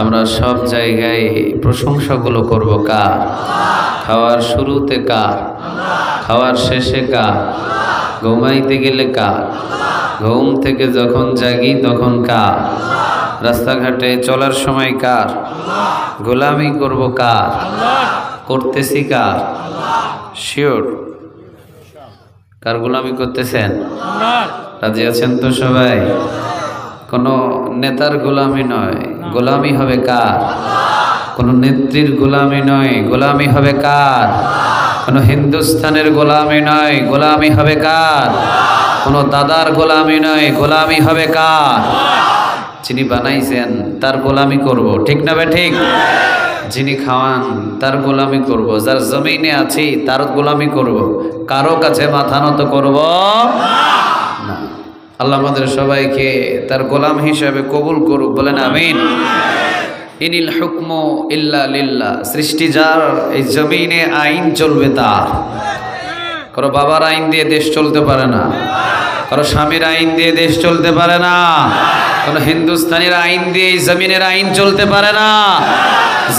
আমরা সব জায়গায় প্রশংসাগুলো করব কার? খাওয়ার শুরুতে কার? খাওয়ার শেষে কার? ঘুমাইতে গেলে কার? ঘুম থেকে যখন জাগি তখন কার? রাস্তাঘাটে চলার সময় কার? গোলামি করব কার? করতেছি কার? শিওর কার গোলামি করতেছেন? রাজি আছেন তো সবাই? কোনো নেতার গোলামি নয়, গোলামি হবে কার? কোনো নেত্রীর গোলামি নয়, গোলামি হবে কার? কোনো হিন্দুস্তানের গোলামি নয়, গোলামি হবে কার? কোনো দাদার গোলামি নয়, গোলামি হবে কার? যিনি বানাইছেন তার গোলামি করব, ঠিক না বে ঠিক? যিনি খাওয়ান তার গোলামি করব, যার জমিনে আছি তার গোলামি করব, কারো কাছে মাথা নত করব না। আল্লাহ আমাদের সবাইকে তার গোলাম হিসাবে কবুল করুক, বলেন আমিন। ইনিল হুকমু ইল্লা লিল্লাহ, সৃষ্টি যার, এই জমিনে আইন চলবে তার। কারো বাবার আইন দিয়ে দেশ চলতে পারে না, কারো স্বামীর আইন দিয়ে দেশ চলতে পারে না, কোনো হিন্দুস্তানের আইন দিয়ে এই জমিনের আইন চলতে পারে না।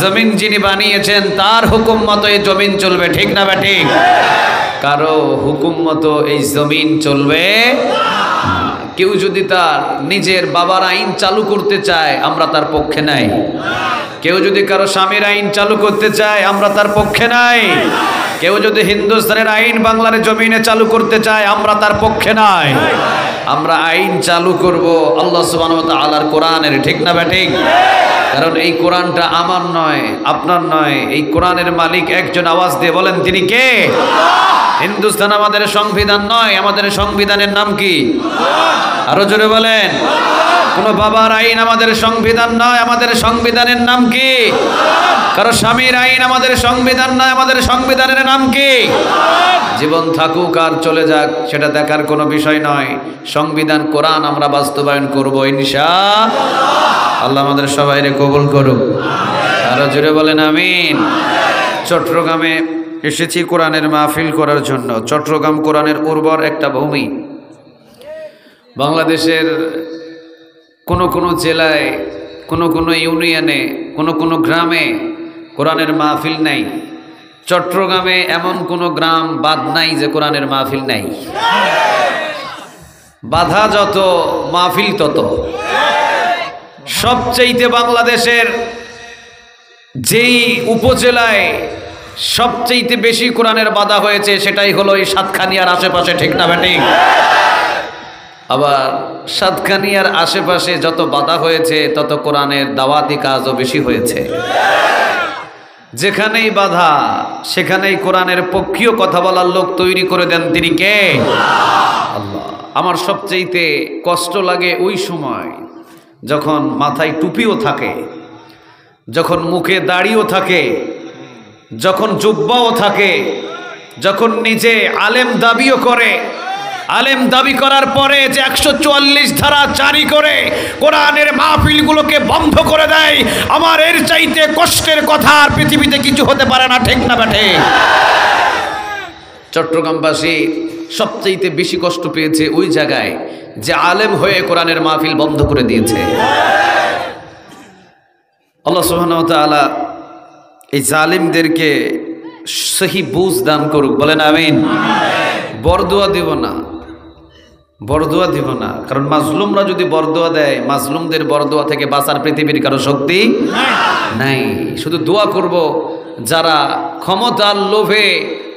জমিন যিনি বানিয়েছেন তার হুকুম মতো এই জমিন চলবে, ঠিক না বা ঠিক? কারো হুকুম মতো এই জমিন চলবে। কেউ যদি তার নিজের বাবার আইন চালু করতে চায় আমরা তার পক্ষে নাই। কেউ যদি কারো স্বামীর আইন চালু করতে চায় আমরা তার পক্ষে নাই। কেউ যদি হিন্দুস্তানের আইন বাংলার জমিনে চালু করতে চায় আমরা তার পক্ষে নাই। আমরা আইন চালু করব আল্লাহ সুবহানাহু ওয়া তাআলার কোরআনের, ঠিক না বা ঠিক? কারণ এই কোরআনটা আমার নয়, আপনার নয়, এই কোরআনের মালিক একজন। আওয়াজ দিয়ে বলেন তিনি কে? হিন্দুস্তান আমাদের সংবিধান নয়, আমাদের সংবিধানের নাম কি? আরো জোরে বলেন। কোন বাবার আইন আমাদের সংবিধান নয়, আমাদের সংবিধানের নাম কি? কারো স্বামীর আইন আমাদের সংবিধান নয়, আমাদের সংবিধানের নাম কি? জীবন থাকুক আর চলে যাক সেটা দেখার কোনো বিষয় নয়। সংবিধান কোরআন আমরা বাস্তবায়ন করব ইনশাআল্লাহ। আল্লাহ আমাদের সবাইকে কবুল করুক, আরো জোরে বলেন আমিন। চট্টগ্রামে এসেছি কোরআনের মাহফিল করার জন্য। চট্টগ্রাম কোরআনের উর্বর একটা ভূমি। বাংলাদেশের কোনো কোনো জেলায়, কোনো কোনো ইউনিয়নে, কোনো কোনো গ্রামে কোরআনের মাহফিল নাই। চট্টগ্রামে এমন কোনো গ্রাম বাদ নাই যে কোরআনের মাহফিল নাই। বাধা যত মাহফিল তত। সবচেয়ে বাংলাদেশের যেই উপজেলায় সবচেয়ে বেশি কোরআনের বাধা হয়েছে সেটাই হলো এই সাতখানিয়ার আশেপাশে, ঠিক না বেঠিক? আবার সাতখানিয়ার আশেপাশে যত বাধা হয়েছে তত কোরআনের দাওয়াতি কাজও বেশি হয়েছে। যেখানেই বাধা সেখানেই কোরআনের পক্ষীয় কথা বলার লোক তৈরি করে দেন তিনি কে? আল্লাহ। আমার সবচেয়ে কষ্ট লাগে ওই সময় যখন মাথায় টুপিও থাকে, যখন মুখে দাড়িও থাকে, যখন জুব্বাও থাকে, যখন নিজে আলেম দাবিও করে, আলেম দাবি করার পরে যে 144 ধারা জারি করে কোরআনের মাহফিলগুলোকে বন্ধ করে দেয়। আমার এর চাইতে কষ্টের কথা আর পৃথিবীতে কিছু হতে পারে না, ঠিক না বেঠে? চট্টগ্রামবাসী সবচেয়ে বেশি কষ্ট পেয়েছে ওই জায়গায় যে আলেম হয়ে কোরআনের মাহফিল বন্ধ করে দিয়েছে। আল্লাহ সুবহানাহু ওয়া তাআলা এই জালিমদেরকে সহি বুঝ দান করুক, বলেন আমিন। বরদোয়া দিব না, বরদোয়া দিব না, কারণ মাজলুমরা যদি বরদোয়া দেয় মাজলুমদের বরদোয়া থেকে বাঁচার পৃথিবীর কারো শক্তি নাই। শুধু দোয়া করব যারা ক্ষমতার লোভে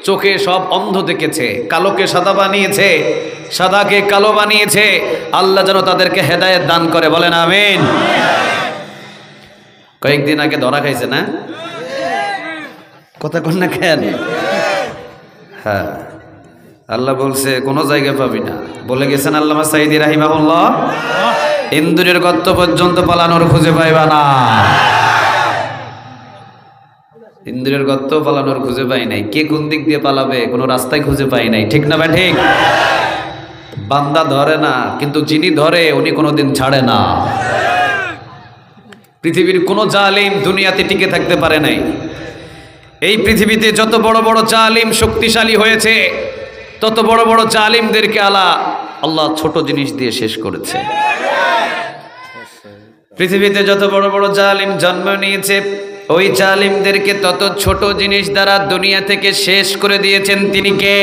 চোখে সব অন্ধ দেখেছে, কালোকে সাদা বানিয়েছে, সাদাকে কালো বানিয়েছে, আল্লাহ যেন তাদেরকে হেদায়েত দান করে, বলেন আমিন। কয়েকদিন আগে ধরা খাইছে না? কথা কোন না কেন? হ্যাঁ, আল্লাহ বলছে কোনো জায়গা পাবি না, বলে গেছেন আল্লামা সাইদি রাহিমাহুল্লাহ, ইন্দুরের গর্ত পর্যন্ত পালানোর খুঁজে পাইবা না। ইন্দুরের গর্ত পালানোর খুঁজে পাই নাই, কে কোন দিক দিয়ে পালাবে কোনো রাস্তায় খুঁজে পাই নাই, ঠিক না ভাই ঠিক? বান্দা ধরে না, কিন্তু যিনি ধরে উনি কোনোদিন ছাড়ে না। পৃথিবীর কোনো জালিম দুনিয়াতে টিকে থাকতে পারে নাই। এই পৃথিবীতে যত বড় বড় জালিম শক্তিশালী হয়েছে তত বড় বড় জালিমদেরকে আল্লাহ ছোট জিনিস দিয়ে শেষ করেছে। পৃথিবীতে যত বড় বড় জালিম জন্ম নিয়েছে, ওই জালিমদেরকে তত ছোট জিনিস দ্বারা দুনিয়া থেকে শেষ করে দিয়েছেন তিনি কে?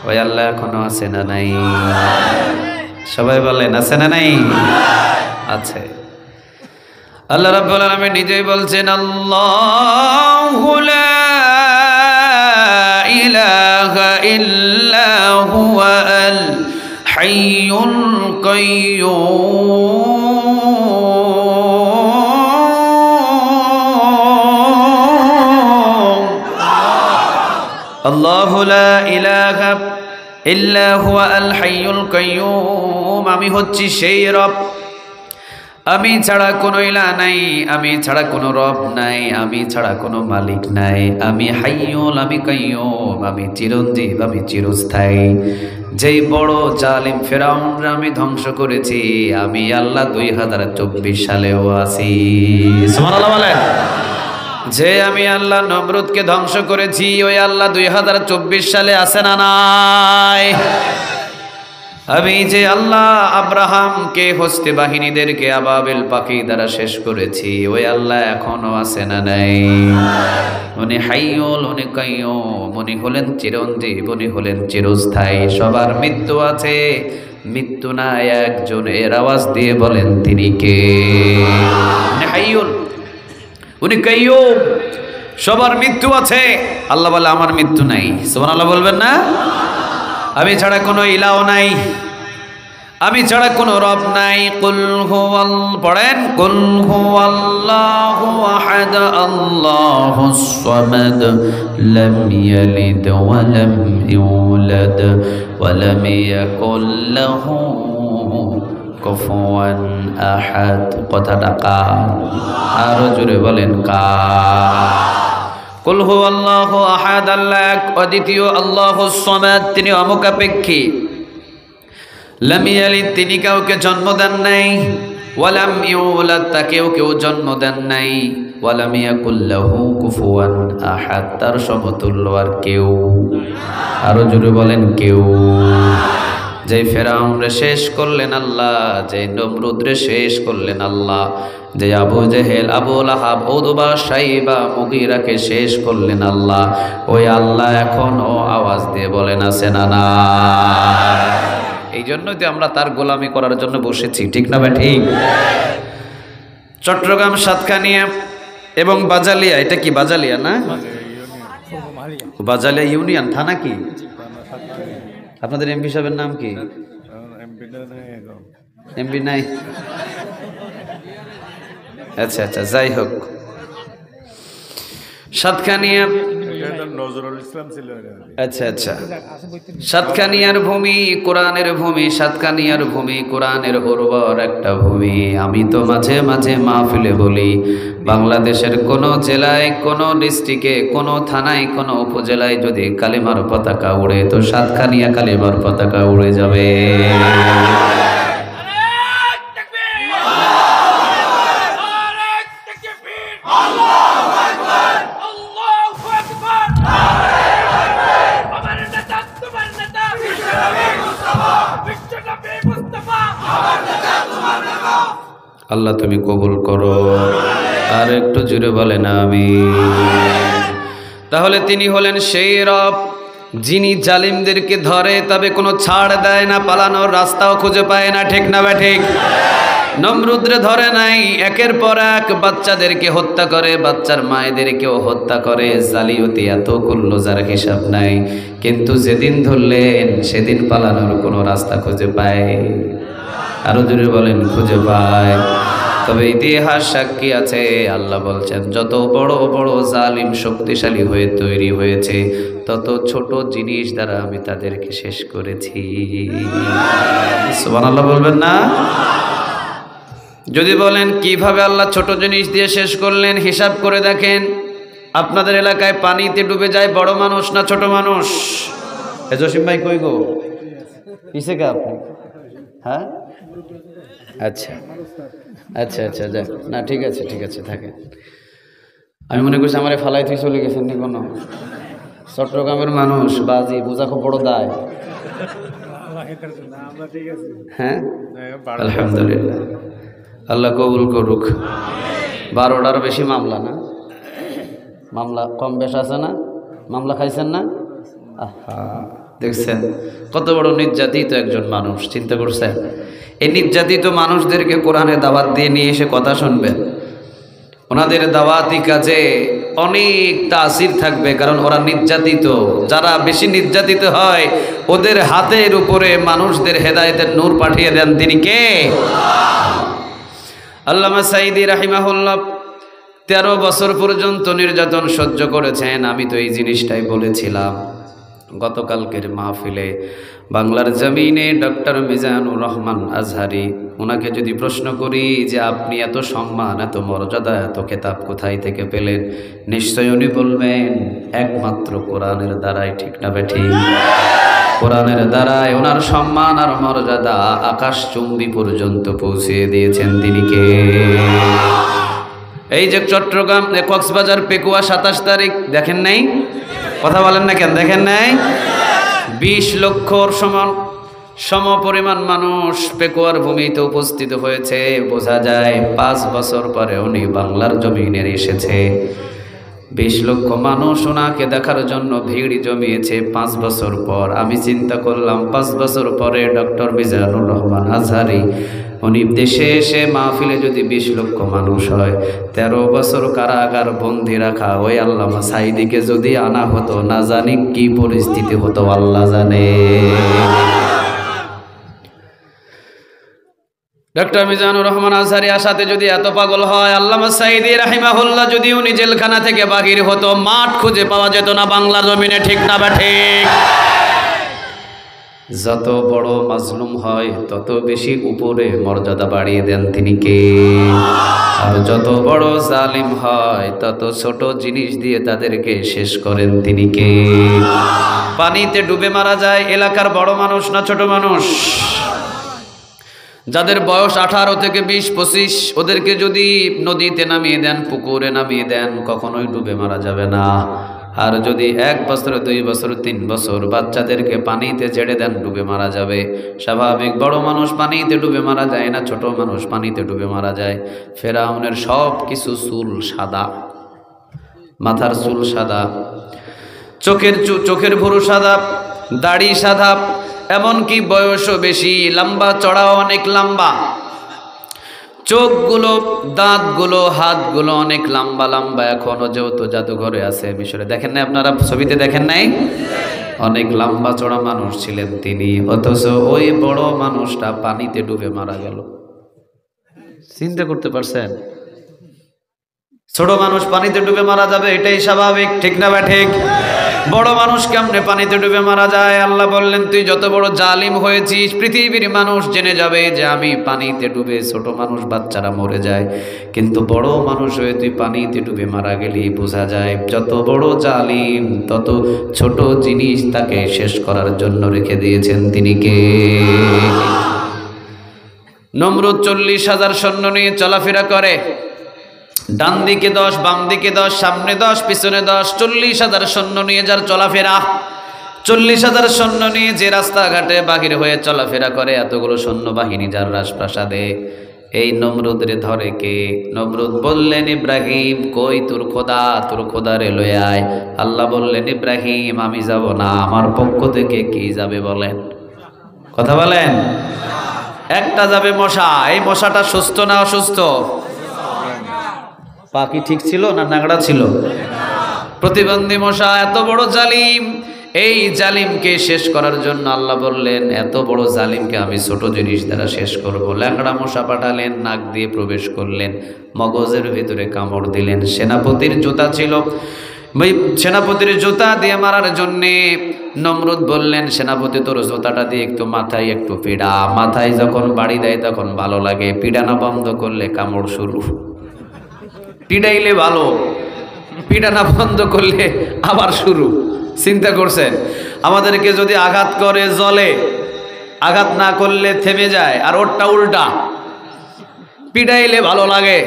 ওই আল্লাহ এখনো আছে না নাই? সবাই বলেন আছে না নাই? আছে। আল্লাহ রাব্বুল আলামিন নিজেই বলছেন, আল্লাহু লা ইলাহা ইল্লা হুয়াল হাইয়ুল কাইয়্যুম। আল্লাহু লা ইলাহা ইল্লা হুয়াল হাইয়ুল কাইয়্যুম। আমি হচ্ছি সেই রব, আমি ছাড়া কোনো ইলাহ নাই, আমি ছাড়া কোনো রব নাই, আমি ছাড়া কোনো মালিক নাই। আমি হাইয়ুল, আমি কাইয়্যুম, আমি চিরঞ্জীব, আমি চিরস্থায়ী। যেই বড় জালিম ফেরাউনরা আমি ধ্বংস করেছি, আমি আল্লাহ 2024 সালেও আছি। সুবহানাল্লাহ বলেন। যে আমি আল্লাহ নমরুদকে ধ্বংস করেছি, ওই আল্লাহ 2024 সালে আছে না নাই? আমি যে আল্লাহ আব্রাহামকে হস্তি বাহিনীদেরকে আবাবিল পাখি দ্বারা শেষ করেছি, ওই আল্লাহ এখনো আছে না নাই? উনি হাইয়ুল, উনি কাইয়্যুম, উনি হলেন চিরঞ্জীব, উনি হলেন চিরস্থায়ী। সবার মৃত্যু আছে, মৃত্যু নাই একজনের। আওয়াজ দিয়ে বলেন তিনি কে? উনি হাইয়ুল, উনি কাইয়্যুম, সবার মৃত্যু আছে। আল্লাহ বলে আমার মৃত্যু নাই। সুবহানাল্লাহ বলবেন না? আমি ছাড়া কোনো ইলাহ নাই, আমি ছাড়া কোনো রব নাই। কুল হুয়াল, পড়েন, কুল হুয়াল্লাহু আহাদ আল্লাহুস সামাদ লাম ইয়ালিদ ওয়া লাম ইউলাদ ওয়া লাম ইয়াকুল লাহু কুফুয়ান আহাদ। কথাটা কার? আরো জোরে বলেন কার? কুল হুয়াল্লাহু আহাদ, আল্লাহ এক অদ্বিতীয়, আল্লাহুস সামাদ, তিনি অমুখাপেক্ষী। লাম ইয়ালিদ, তিনি কাউকে জন্ম দেন নাই। ওয়া লাম ইউলাদ, তাকেও কেউ জন্ম দেন নাই। ওয়া লাম ইয়াকুল লাহু কুফুয়ান আহাদ, তার সমতুল্য আর কেউ। আরো জোরে বলেন কেউ। যে ফেরাউনরে শেষ করলেন আল্লাহ, যে নমরুদরে শেষ করলেন আল্লাহ, যে আবু জেহেল, আবু লাহাব, উতবা, শাইবা, মুগীরাকে শেষ করলেন আল্লাহ, ওই আল্লাহ এখনো আওয়াজ দিয়ে বলেন আছে না না? এই জন্যই তো আমরা তার গোলামি করার জন্য বসেছি, ঠিক না ভাই? ঠিক। চট্টগ্রাম, সাতকানিয়া এবং বাজালিয়া, এটা কি বাজালিয়া না? বাজালিয়া ইউনিয়ন থানা কি? আপনাদের এমপি সাহেবের নাম কি? এমপি নাই? আচ্ছা আচ্ছা, যাই হোক, সাতখানিয়া, আচ্ছা আচ্ছা, সাতখানিয়ার ভূমি কোরআনের ভূমি, সাতখানিয়ার ভূমি কোরআনের উর্বর একটা ভূমি। আমি তো মাঝে মাঝে মাহফিলে বলি, বাংলাদেশের কোনো জেলায়, কোনো ডিস্ট্রিক্টে, কোনো থানায়, কোনো উপজেলায় যদি কালিমার পতাকা উড়ে, তো সাতখানিয়া কালিমার পতাকা উড়ে যাবে। আল্লাহ তুমি কবুল করো। আর একটু জুড়ে বলেন আমিন। তাহলে তিনি হলেন সেই রব যিনি জালিমদেরকে ধরে, তবে কোনো ছাড় দেয় না, পালানোর রাস্তাও খুঁজে পায় না, ঠিক না ঠিক? নমরুদরে ধরে নাই, একের পর এক বাচ্চাদেরকে হত্যা করে, বাচ্চার মায়েদেরকেও হত্যা করে, জালিয়াতি এত করলো যার হিসাব নাই। কিন্তু যেদিন ধরলেন সেদিন পালানোর কোনো রাস্তা খুঁজে পায়? আরো জোরে বলেন খুঁজে পায়। তবে ইতিহাস সাক্ষী আছে, আল্লাহ বলছেন যত বড় বড় জালিম শক্তিশালী হয়ে তৈরি হয়েছে, তত ছোট জিনিস দ্বারা আমি তাদেরকে শেষ করেছি। সুবহানাল্লাহ বলবেন না? যদি বলেন কিভাবে আল্লাহ ছোট জিনিস দিয়ে শেষ করলেন, হিসাব করে দেখেন। আপনাদের এলাকায় পানিতে ডুবে যায় বড় মানুষ না ছোট মানুষ? জসিম ভাই কই গো? কিসে কা আপনি? হ্যাঁ, আচ্ছা আচ্ছা আচ্ছা, যাক না, ঠিক আছে ঠিক আছে, থাকেন। আমি মনে করছি আমার ফালাই তুই চলে গেছেন নি কোনো? চট্টগ্রামের মানুষ, বাজি বোঝা খুব বড় দায়। হ্যাঁ, আলহামদুলিল্লাহ। আল্লাহ কবুল করুক। 12টার বেশি মামলা না? মামলা কম বেশ আছে না? মামলা খাইছেন না? আহা, দেখছেন কত বড় নির্যাতিত একজন মানুষ, চিন্তা করছেন? এই নির্যাতিত মানুষদেরকে কোরআনে দাওয়াত দিয়ে নিয়ে এসে কথা শুনবেন। ওনাদের দাওয়াতি কাজে অনেক তাসির থাকবে, কারণ ওরা নির্যাতিত। যারা বেশি নির্যাতিত হয় ওদের হাতের উপরে মানুষদের হেদায়েতের নূর পাঠিয়ে দেন তিনি কে? আল্লামা সাঈদী রাহিমাহুল্লাহ 13 বছর পর্যন্ত নির্যাতন সহ্য করেছেন। আমি তো এই জিনিসটাই বলেছিলাম গতকালকের মাহফিলে। বাংলার জমিনে ডক্টর মিজানুর রহমান আজহারি, ওনাকে যদি প্রশ্ন করি যে আপনি এত সম্মান, এত মর্যাদা, এত খেতাব কোথায় থেকে পেলেন, নিশ্চয় উনি বলবেন একমাত্র কোরআনের দ্বারাই। ঠিক না বেঠিক? কোরআনের দ্বারাই ওনার সম্মান আর মর্যাদা আকাশচুম্বী পর্যন্ত পৌঁছিয়ে দিয়েছেন তিনি কে? এই যে চট্টগ্রাম কক্সবাজার পেকুয়া 27 তারিখ দেখেন নাই? কথা বলেন না কেন? দেখেন নাই? 20 লক্ষর সমপরিমাণ মানুষ পেকুয়ার ভূমিতে উপস্থিত হয়েছে। বোঝা যায় 5 বছর পরে উনি বাংলার জমিনে এসেছে। 20 লক্ষ মানুষ ওনাকে দেখার জন্য ভিড় জমিয়েছে 5 বছর পর। আমি চিন্তা করলাম 5 বছর পরে ডক্টর মিজানুর রহমান আজহারি উনি দেশে এসে মাহফিলে যদি 20 লক্ষ মানুষ হয়, 13 বছর কারাগার বন্দি রাখা ওই আল্লামা সাঈদীকে যদি আনা হতো, না জানি কি পরিস্থিতি হতো আল্লাহ জানে। ডক্টর মিজানুর রহমান আজহারি আসাতে যদি এত পাগল হয়, আল্লামা সাঈদী রাহিমাহুল্লাহ যদি উনি জেলখানা থেকে বাহির হতো, মাঠ খুঁজে পাওয়া যেত না বাংলার জমিনে। ঠিক না বা ঠিক? যত বড় মাজলুম হয় তত বেশি উপরে মর্যাদা বাড়িয়ে দেন তিনি কে? আর যত বড় জালিম হয় তত ছোট জিনিস দিয়ে তাদেরকে শেষ করেন তিনি কে? পানিতে ডুবে মারা যায় এলাকার বড় মানুষ না ছোট মানুষ? যাদের বয়স 18 থেকে 20-25, ওদেরকে যদি নদীতে নামিয়ে দেন, পুকুরে নামিয়ে দেন, কখনোই ডুবে মারা যাবে না। আর যদি 1 বছর, 2 বছর, 3 বছর বাচ্চাদেরকে পানিতে ছেড়ে দেন, ডুবে মারা যাবে। স্বাভাবিক বড় মানুষ পানিতে ডুবে মারা যায় না, ছোট মানুষ পানিতে ডুবে মারা যায়। ফেরাউনের সব কিছু চুল সাদা, মাথার চুল সাদা, চোখের ভুরু সাদা, দাড়ি সাদা, এমনকি বয়সও বেশি, লম্বা চড়াও অনেক লম্বা, চোখগুলো, দাঁতগুলো, হাতগুলো অনেক লম্বা লম্বা। এখনো যেহেতু জাদুঘরে আছে মিশরে, দেখেন নাই আপনারা? ছবিতে দেখেন নাই? অনেক লম্বা চড়া মানুষ ছিলেন তিনি, অথচ ওই বড় মানুষটা পানিতে ডুবে মারা গেল। চিন্তা করতে পারছেন? ছোট মানুষ পানিতে ডুবে মারা যাবে, এটাই স্বাভাবিক। ঠিক না বা ঠিক? বড় মানুষ কেমনে পানিতে ডুবে মারা যায়? আল্লাহ বললেন, তুই যত বড় জালিম হয়েছিস, পৃথিবীর মানুষ জেনে যাবে যে আমি পানিতে ডুবে, ছোট মানুষ বাচ্চারা মরে যায়, কিন্তু বড় মানুষ হয়ে তুই পানিতে ডুবে মারা গেলি। বোঝা যায় যত বড় জালিম তত ছোট জিনিস তাকে শেষ করার জন্য রেখে দিয়েছেন তিনি কে? নমরুদ 40,000 সৈন্য নিয়ে চলাফেরা করে, ডান দিকে 10, বাম দিকে 10, সামনে 10, পিছনে 10, 40,000 সৈন্য নিয়ে যার চলাফেরা। 40,000 সৈন্য নিয়ে যে রাস্তাঘাটে বাহির হয়ে চলাফেরা করে, এতগুলো সৈন্য বাহিনী যার রাজপ্রাসাদে, এই নমরুদের ধরে কে? নমরুদ বললেন, ইব্রাহিম কই তোর খোদা? তোর খোদারে লয়ে আয়। আল্লাহ বললেন, ইব্রাহিম আমি যাব না, আমার পক্ষ থেকে কি যাবে বলেন? কথা বলেন। একটা যাবে মশা। এই মশাটা সুস্থ না অসুস্থ? পাখি ঠিক ছিল না নাগড়া ছিল? প্রতিবন্ধী মশা, এত বড় জালিম। এই জালিমকে শেষ করার জন্য আল্লাহ বললেন, এত বড় জালিমকে আমি ছোট জিনিস দ্বারা শেষ করব। ল্যাংড়া মশা পাঠালেন, নাক দিয়ে প্রবেশ করলেন, মগজের ভিতরে কামড় দিলেন। সেনাপতির জুতা ছিল, ওই সেনাপতির জুতা দিয়ে মারার জন্যে নমরুদ বললেন, সেনাপতি তোর জুতাটা দিয়ে একটু মাথায় একটু পিড়া। মাথায় যখন বাড়ি দেয় তখন ভালো লাগে, পিড়ানো বন্ধ করলে কামড় শুরু। পিড়াইলে ভালো, পিড়ানা বন্ধ করলে আবার শুরু। চিন্তা করছেন? আমাদেরকে যদি আঘাত করে জ্বলে, আঘাত না করলে থেমে যায়, আর ওরটা উল্টা, পিড়াইলে ভালো লাগে,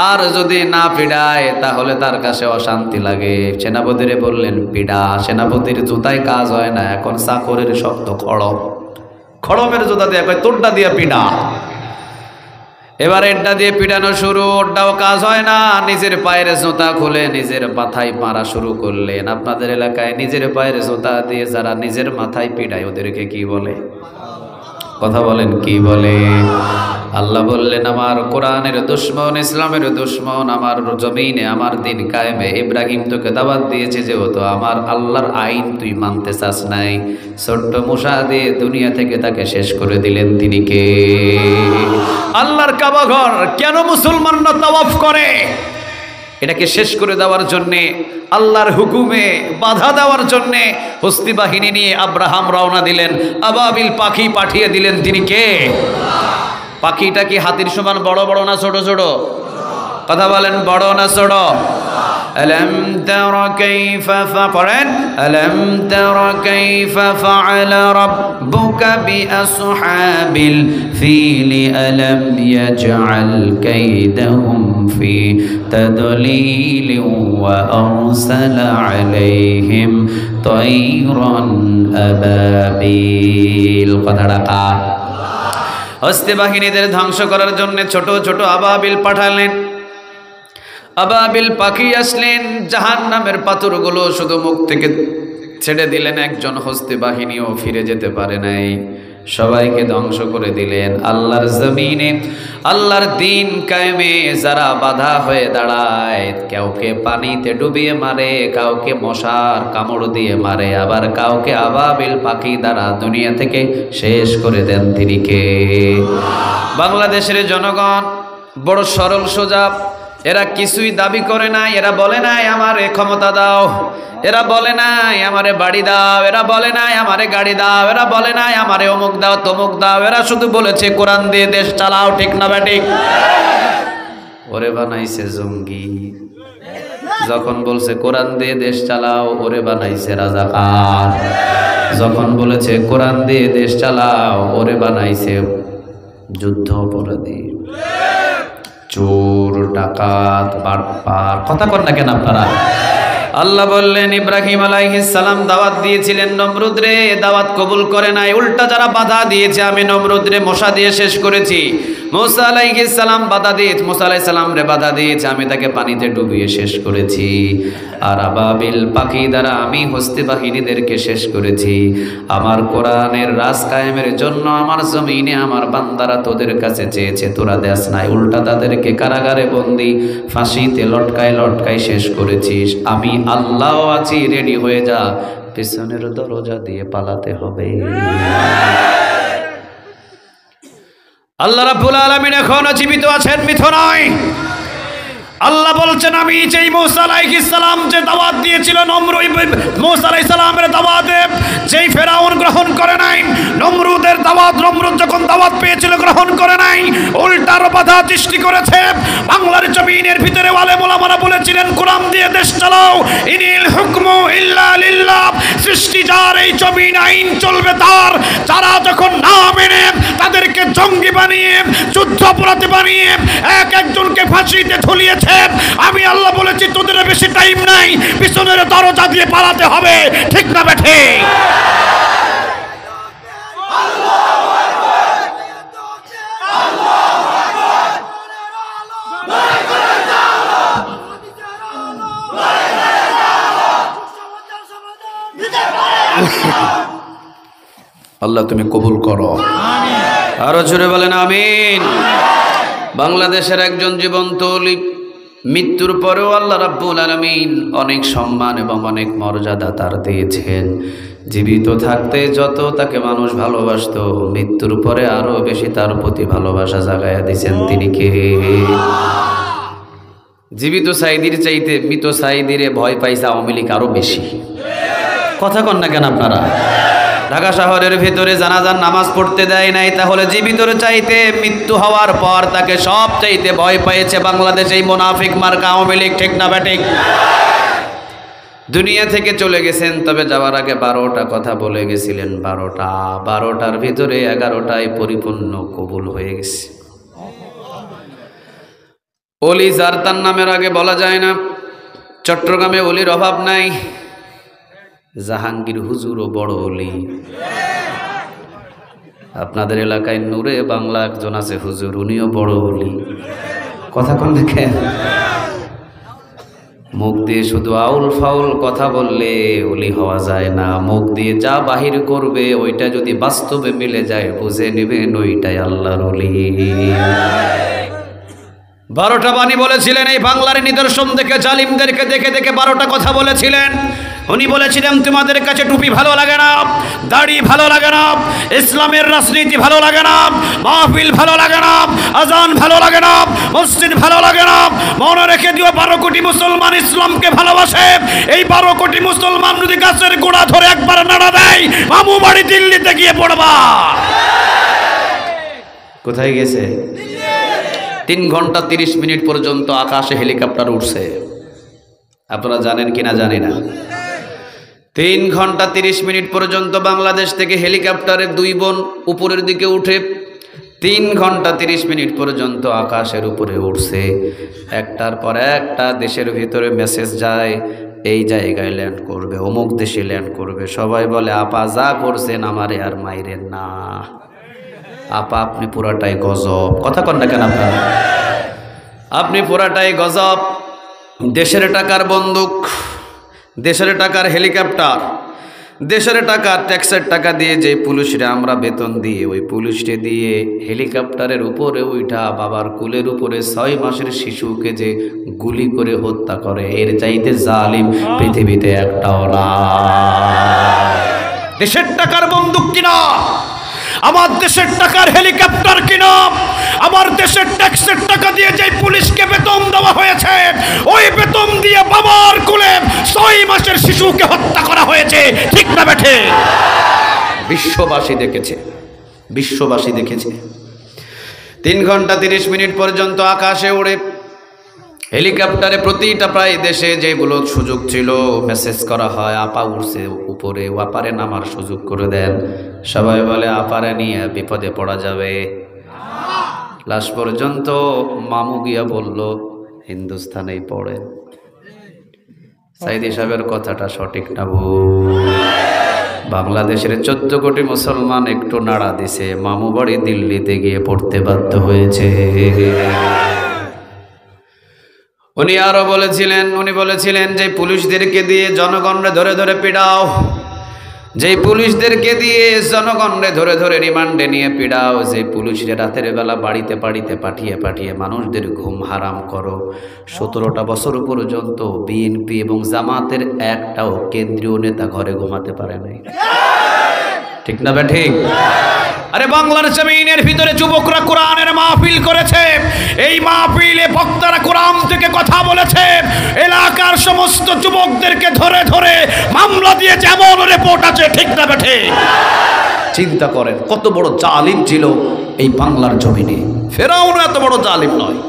আর যদি না পিড়ায় তাহলে তার কাছে অশান্তি লাগে। সেনাপতিরে বললেন পিড়া। সেনাপতির জুতায় কাজ হয় না, এখন চাকরের শক্ত খড়ম, খড়মের জুতা দিয়ে তোরটা দিয়া পিড়া। এবার এটা দিয়ে পিটানো শুরু, ওটাও কাজ হয় না। নিজের পায়ের জুতা খুলে নিজের মাথায় মারা শুরু করলেন। আপনাদের এলাকায় নিজের পায়ের জুতা দিয়ে যারা নিজের মাথায় পিটায় ওদেরকে কি বলে? কথা বলেন, কি বলে? আল্লাহ বললেন, আমার কোরআনের দুশ্মন, ইসলামের দুশ্মন, আমার জমিনে আমার দিন কায়েমে ইব্রাহিম তোকে দাওয়াত দিয়েছে, যেহেতু আমার আল্লাহর আইন তুই মানতে চাস নাই, ছোট্ট মূসা দিয়ে দুনিয়া থেকে তাকে শেষ করে দিলেন। তিনি কে? আল্লাহর কাবা ঘর কেন মুসলমানরা তাওয়াফ করে? এটাকে শেষ করে দেওয়ার জন্যে, আল্লাহর হুকুমে বাধা দেওয়ার জন্যে হস্তি বাহিনী নিয়ে আব্রাহাম রওনা দিলেন, আবাবিল পাখি পাঠিয়ে দিলেন। তিনি কে? পাখিটা কি হাতির সমান বড় বড় না ছোট ছোট? কথা বলেন, বড় না ছোট? আলম তারা কাইফা ফাআলা, আলম তারা কাইফা ফাআলা রাব্বুকা বিআসহাবিল ফিল, আলম ইয়াজআল কাইদাহুম ফি তাদলিল ওয়া আরসালা আলাইহিম তায়রান আবাবিল। কথাটা কা? হস্তি বাহিনীদের ধ্বংস করার জন্য ছোট ছোট আবাবিল পাঠালেন। আবাবিল পাখি আসলেন, জাহান্নামের পাথরগুলো শুধু মুখ থেকে ছেড়ে দিলেন, একজন হস্তি বাহিনীও ফিরে যেতে পারে নাই, সবাইকে ধ্বংস করে দিলেন। আল্লাহর জমিনে আল্লাহর দিন কায়েমে যারা বাধা হয়ে দাঁড়ায়, কাউকে পানিতে ডুবিয়ে মারে, কাউকে মশার কামড় দিয়ে মারে, আবার কাউকে আবাবিল পাখি দ্বারা দুনিয়া থেকে শেষ করে দেন। তিনি কে? বাংলাদেশের জনগণ বড় সরল সোজা, এরা কিছুই দাবি করে নাই। এরা বলে নাই আমারে ক্ষমতা দাও, এরা বলে নাই আমারে বাড়ি দাও, এরা বলে নাই আমারে গাড়ি দাও, এরা বলে নাই আমারে অমুক দাও তমুক দাও। এরা শুধু বলেছে কোরআন দিয়ে দেশ চালাও। ঠিক না ব্যাটিক? ওরে বানাইছে জঙ্গি। যখন বলছে কোরআন দিয়ে দেশ চালাও, ওরে বানাইছে রাজাকার। যখন বলেছে কোরআন দিয়ে দেশ চালাও, ওরে বানাইছে যুদ্ধ অপরাধী, চোর, ডাকাত, বাটপার। কথা কন না কেন আপনারা? আল্লাহ বললেন, ইব্রাহিম আলাইহিস সালাম দাওয়াত দিয়েছিলেন, নমরুদ রে দাওয়াত কবুল করে নাই, উল্টা যারা বাধা দিয়েছে আমি নমরুদ রে মশা দিয়ে শেষ করেছি। মুসা আলাইহিস সালাম বাধা দিয়েছে, মুসা আলাইহিস সালাম রে বাধা দিয়েছে, আমি তাকে পানিতে ডুবিয়ে শেষ করেছি। আর আবাবিল পাখি দ্বারা আমি হস্তি বাহিনীদেরকে শেষ করেছি। আমার কোরআনের রাজ কায়েমের জন্য আমার জমিনে আমার বান্দারা তোদের কাছে চেয়েছে, তোরা দেস নাই, উল্টা তাদেরকে কারাগারে বন্দি ফাঁসিতে লটকায় লটকায় শেষ করেছিস। আমি আল্লাহ আছি, রেডি হয়ে যা, পেছনের দরজা দিয়ে পালাতে হবে। আল্লাহ রাব্বুল আলামিন এখনো জীবিত আছেন, মৃত নয়। আল্লাহ বলছেন, আমি যেই মুসা আলাইহিস সালাম যে দাওয়াত দিয়েছিল মুসা আলাইহিস সালামের দাওয়াতে যেই ফেরাউন গ্রহণ করে নাই, নমরুদের দাওয়াত নমরুদ যখন দাওয়াত পেয়েছিল গ্রহণ করে নাই, উল্টার বাধা সৃষ্টি করেছে। বাংলার জমিনের ভিতরে আলেম ওলামারা বলেছিলেন কোরআন দিয়ে দেশ চালাও, ইনিল হুকমু ইল্লা লিল্লাহ। সৃষ্টি যার, এই জমিন আইন চলবে তার। যারা যখন না মেনে তাদেরকে জঙ্গি বানিয়ে, যুদ্ধ অপরাধী বানিয়ে এক একজনকে ফাঁসিতে ঝুলিয়েছে, আমি আল্লাহ বলেছি তোদের বেশি টাইম নাই, পিছনের দরজা দিয়ে পালাতে হবে। ঠিক না বেঠে? আল্লাহ তুমি কবুল করো, আরো জোরে বলেন আমিন। বাংলাদেশের একজন জীবন্ত ওলি, মৃত্যুর পরেও আল্লাহ রাব্বুল আলামিন অনেক সম্মান এবং অনেক মর্যাদা তার দিয়েছেন। জীবিত থাকতে যত তাকে মানুষ ভালোবাসতো, মৃত্যুর পরে আরো বেশি তার প্রতি ভালোবাসা জাগায়া দিয়েছেন। তিনি কে? জীবিত সাইদির চাইতে মৃত সাইদিরে ভয় পাইছে আওয়ামী লীগ আরো বেশি। কথা কন না কেন আপনারা? ঢাকা শহরের ভিতরে জানাজার নামাজ পড়তে দেয় নাই, তাহলে জীবিতর চাইতে মৃত্যু হওয়ার পর তাকে সব চাইতে ভয় পেয়েছে বাংলাদেশ এই মুনাফিক মার্কা আওয়ামী লীগ। ঠিক না ব্যাটিক? দুনিয়া থেকে চলে গেছেন, তবে যাওয়ার আগে 12টা কথা বলে গেছিলেন। 12টার ভিতরে 11টায় পরিপূর্ণ কবুল হয়ে গেছে। ওলি যার তার নামের আগে বলা যায় না। চট্টগ্রামে ওলির অভাব নাই, জাহাঙ্গীর হুজুরও বড় ওলি। আপনাদের এলাকায় নূরে বাংলা একজন আছে হুজুর, উনিও বড় ওলি। কথা কোন দেখেন, মুখ দিয়ে শুধু আউল ফাউল কথা বললে ওলি হওয়া যায় না। মুখ দিয়ে যা বাহির করবে ওইটা যদি বাস্তবে মিলে যায় বুঝে নেবেন ওইটাই আল্লাহর ওলি। 12টা বাণী বলেছিলেন এই বাংলার নিদর্শন দেখে, জালিমদেরকে দেখে দেখে 12টা কথা বলেছিলেন। উনি বলেছিলেন তোমাদের কাছে টুপি ভালো লাগে না, দাড়ি ভালো লাগে না, ইসলামের রাজনীতি ভালো লাগে না, মাহফিল ভালো লাগে না, আজান ভালো লাগে না, মসজিদ ভালো লাগে না। মনে রেখে দিও 12 কোটি মুসলমান ইসলামকে ভালোবাসে। এই 12 কোটি মুসলমান যদি গাছের গোড়া ধরে একবার নাড়া দেয়, মামু বাড়ি দিল্লিতে গিয়ে পড়বা। কোথায় গেছে? 3 ঘন্টা 30 মিনিট পর্যন্ত আকাশে হেলিকপ্টার উঠছে। আপনারা জানেন কিনা জানি না। 3 ঘন্টা 30 মিনিট পর্যন্ত বাংলাদেশ থেকে হেলিকপ্টারে 2 বোন উপরের দিকে উঠে 3 ঘন্টা 30 মিনিট পর্যন্ত আকাশের উপরে উঠছে। একটার পর একটা দেশের ভিতরে মেসেজ যায়, এই জায়গায় ল্যান্ড করবে, অমুক দেশে ল্যান্ড করবে। সবাই বলে আপা যা করছেন আমারে আর মাইরেন না, আপা আপনি পুরাটাই গজব। কথা কন না কেন আপনারা? আপনি পুরাটাই গজব। দেশের টাকার বন্দুক, দেশের টাকার হেলিকপ্টার, দেশের টাকা ট্যাক্সের টাকা দিয়ে যে পুলিশরা আমরা বেতন দিয়ে, ওই পুলিশকে দিয়ে হেলিকপ্টারের উপরে উঠা বাবার কুলের উপরে 6 মাসের শিশুকে যে গুলি করে হত্যা করে, এর চাইতে জালিম পৃথিবীতে একটাও না। দেশের টাকার বন্দুক কিনা, আমার দেশের টাকার হেলিকপ্টার কিনা, আমার দেশের ট্যাক্সের টাকা দিয়ে যে পুলিশকে বেতন দেওয়া হয়েছে, ওই বেতন দিয়ে বাবার কোলে 6 মাসের শিশুকে হত্যা করা হয়েছে। ঠিক না বেঠে? বিশ্ববাসী দেখেছে, বিশ্ববাসী দেখেছে। 3 ঘন্টা 30 মিনিট পর্যন্ত আকাশে উড়ে হেলিকপ্টারে প্রতিটা প্রায় দেশে যেগুলো সুযোগ ছিল মেসেজ করা হয়, আপা উঠছে উপরে, আপারে নামার সুযোগ করে দেন। সবাই বলে আপারে নিয়ে বিপদে পড়া যাবে। লাস্ট পর্যন্ত মামু গিয়া বলল হিন্দুস্তানেই পড়ে। সাইদি সাহেবের কথাটা সঠিক না ভুল? বাংলাদেশের 14 কোটি মুসলমান একটু নাড়া দিছে, মামু বাড়ি দিল্লিতে গিয়ে পড়তে বাধ্য হয়েছে। উনি আরো বলেছিলেন, উনি বলেছিলেন যে পুলিশদেরকে দিয়ে জনগণরে ধরে ধরে পিড়াও, যে পুলিশদেরকে দিয়ে জনগণরে ধরে ধরে রিমান্ডে নিয়ে পিড়াও, যে পুলিশরা রাতের বেলা বাড়িতে বাড়িতে পাঠিয়ে পাঠিয়ে মানুষদের ঘুম হারাম করো। 17টা বছর পর্যন্ত বিএনপি এবং জামাতের একটাও কেন্দ্রীয় নেতা ঘরে ঘুমাতে পারে নাই। ঠিক না বে ঠিক? আরে বাংলার জমিনের ভিতরে যুবকরা কোরআনের মাহফিল করেছে, এই মাহফিলে বক্তারা কোরআন থেকে কথা বলেছে, এলাকার সমস্ত যুবকদেরকে ধরে ধরে মামলা দিয়ে যেমন রিপোর্ট আছে। ঠিক না বেঠে? চিন্তা করেন কত বড় জালিম ছিল এই বাংলার জমিনে। ফেরাউন এত বড় জালিম নয়,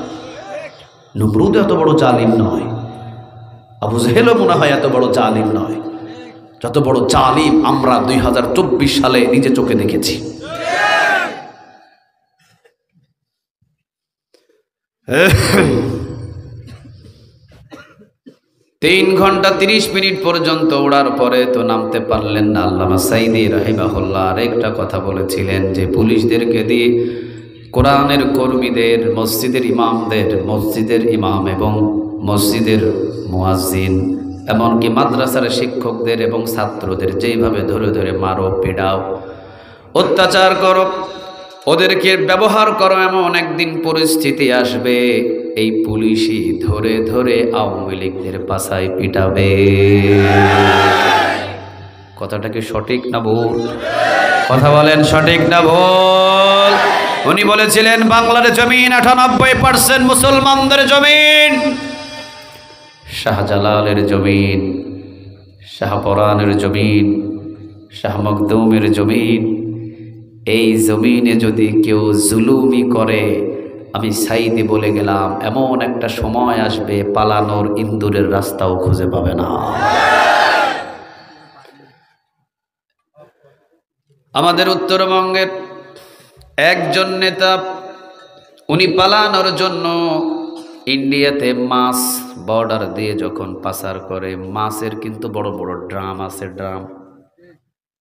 নমরুদ এত বড় জালিম নয়, আবু জেহেলও মনে হয় এত বড় জালিম নয়। যত বড় জালিম আমরা 2024 সালে নিজে চোখে দেখেছি। 3 ঘন্টা 30 মিনিট পর্যন্ত ওড়ার পরে তো নামতে পারলেন না। আল্লামা সাইদি রাহিমাহুল্লাহ আরেকটা কথা বলেছিলেন যে পুলিশদেরকে দিয়ে কোরআনের কর্মীদের, মসজিদের ইমামদের, মসজিদের ইমাম এবং মসজিদের মুয়াজ্জিন, এমনকি মাদ্রাসার শিক্ষকদের এবং ছাত্রদের যেইভাবে ধরে ধরে মারো, পিড়াও, অত্যাচার করো, ওদেরকে ব্যবহার করো, এমন একদিন পরিস্থিতি আসবে এই পুলিশই ধরে ধরে আওয়ামী লীগদের পাছায় পিটাবে। কথাটা কি সঠিক না ভুল? কথা বলেন, সঠিক না ভুল? উনি বলেছিলেন বাংলার জমিন 98% মুসলমানদের জমিন। শাহজালালের জমিন, শাহপরানের জমিন, শাহ মখদুমের জমিন, এই জমিনে যদি কেউ জুলুমি করে, আমি সাইদি বলে গেলাম এমন একটা সময় আসবে পালানোর ইন্দুরের রাস্তাও খুঁজে পাবে না। আমাদের উত্তরবঙ্গের একজন নেতা, উনি পালানোর জন্য ইন্ডিয়াতে মাছ বর্ডার দিয়ে যখন পাচার করে, মাছের কিন্তু বড় বড় ড্রাম আছে, ড্রাম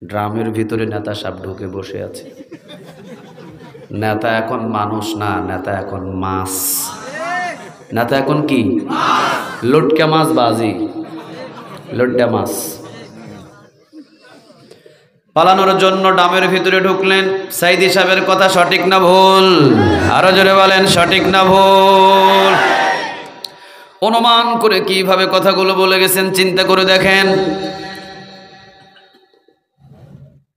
ড্রামের ভিতরে নেতা সাহেব ঢুকে বসে আছে। নেতা এখন মানুষ না, নেতা এখন মাছ। নেতা এখন কি? লটকা মাছ বাজি, লটকা মাছ। পালানোর জন্য ডামের ভিতরে ঢুকলেন। সাইদি সাহেবের কথা সঠিক না ভুল? আরো জোরে বলেন, সঠিক না ভুল? অনুমান করে কিভাবে কথাগুলো বলে গেছেন চিন্তা করে দেখেন।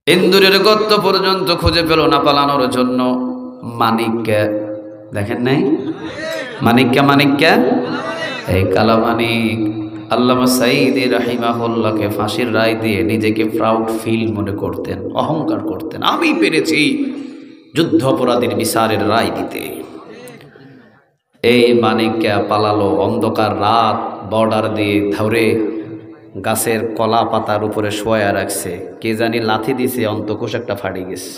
ইন্দুরের গর্ত পর্যন্ত খুঁজে পেল না পালানোর জন্য। মানিককে দেখেন নাই? মানিককে এই কালা মানিক আল্লামা সাঈদী রাহিমাহুল্লাহকে ফাঁসির রায় দিয়ে নিজেকে প্রাউড ফিল মনে করতেন, অহংকার করতেন। আমি পেরেছি যুদ্ধ অপরাধীর বিচারের রায় দিতে। এই মানিককে পালালো। অন্ধকার রাত, বর্ডার দিয়ে ধরে গাছের কলা পাতার উপরে শোয়া রাখছে। কে জানি লাথি দিছে, অন্তকোষ একটা ফাড়ি গেছে।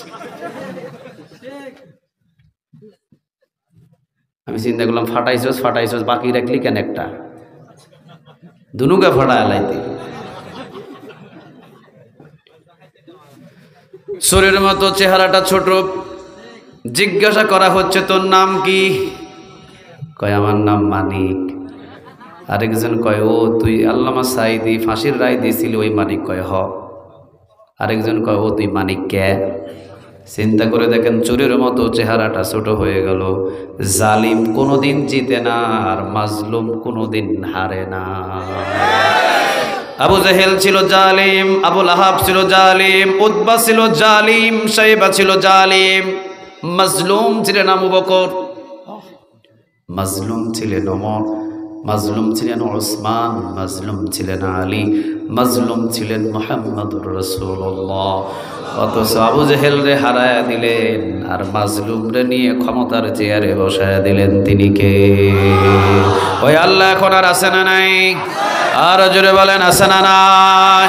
আমি চিন্তা করলাম, ফাটাইছস বাকি রাখলি কেন? একটা দুনুকে ফাটায় লাইতে। শরীরের মতো, চেহারাটা ছোট। জিজ্ঞাসা করা হচ্ছে, তোর নাম কি? কয় আমার নাম মানিক। আরেকজন কয়, ও তুই আল্লামা সাঈদী ফাঁসির রায় দিয়েছিলি ওই মানিক? কয় হ। আরেকজন কয়, ও তুই মানিক কে? চিন্তা করে দেখেন, চোরের মতো চেহারাটা ছোট হয়ে গেল। জালিম কোনোদিন জিতে না, আর মাজলুম কোনোদিন হারে না। আবু জাহেল ছিল জালিম, আবু লাহাব ছিল জালিম, উতবা ছিল জালিম, শাইবা ছিল জালিম। মাজলুম ছিলেন আবু বকর, মাজলুম ছিলেন ওমর, মাজলুম ছিলেন ওসমান, মাজলুম ছিলেন আলী, মাজলুম ছিলেন মুহাম্মদুর রাসূলুল্লাহ। অথচ আবু জেহেল রে হারায়া দিলেন, আর মাজলুম রে নিয়ে ক্ষমতার চেয়ারে বসায়া দিলেন। তিনি কে? ওই আল্লাহ এখন আর আছে না নাই? আর জোরে বলেন, আছে না নাই?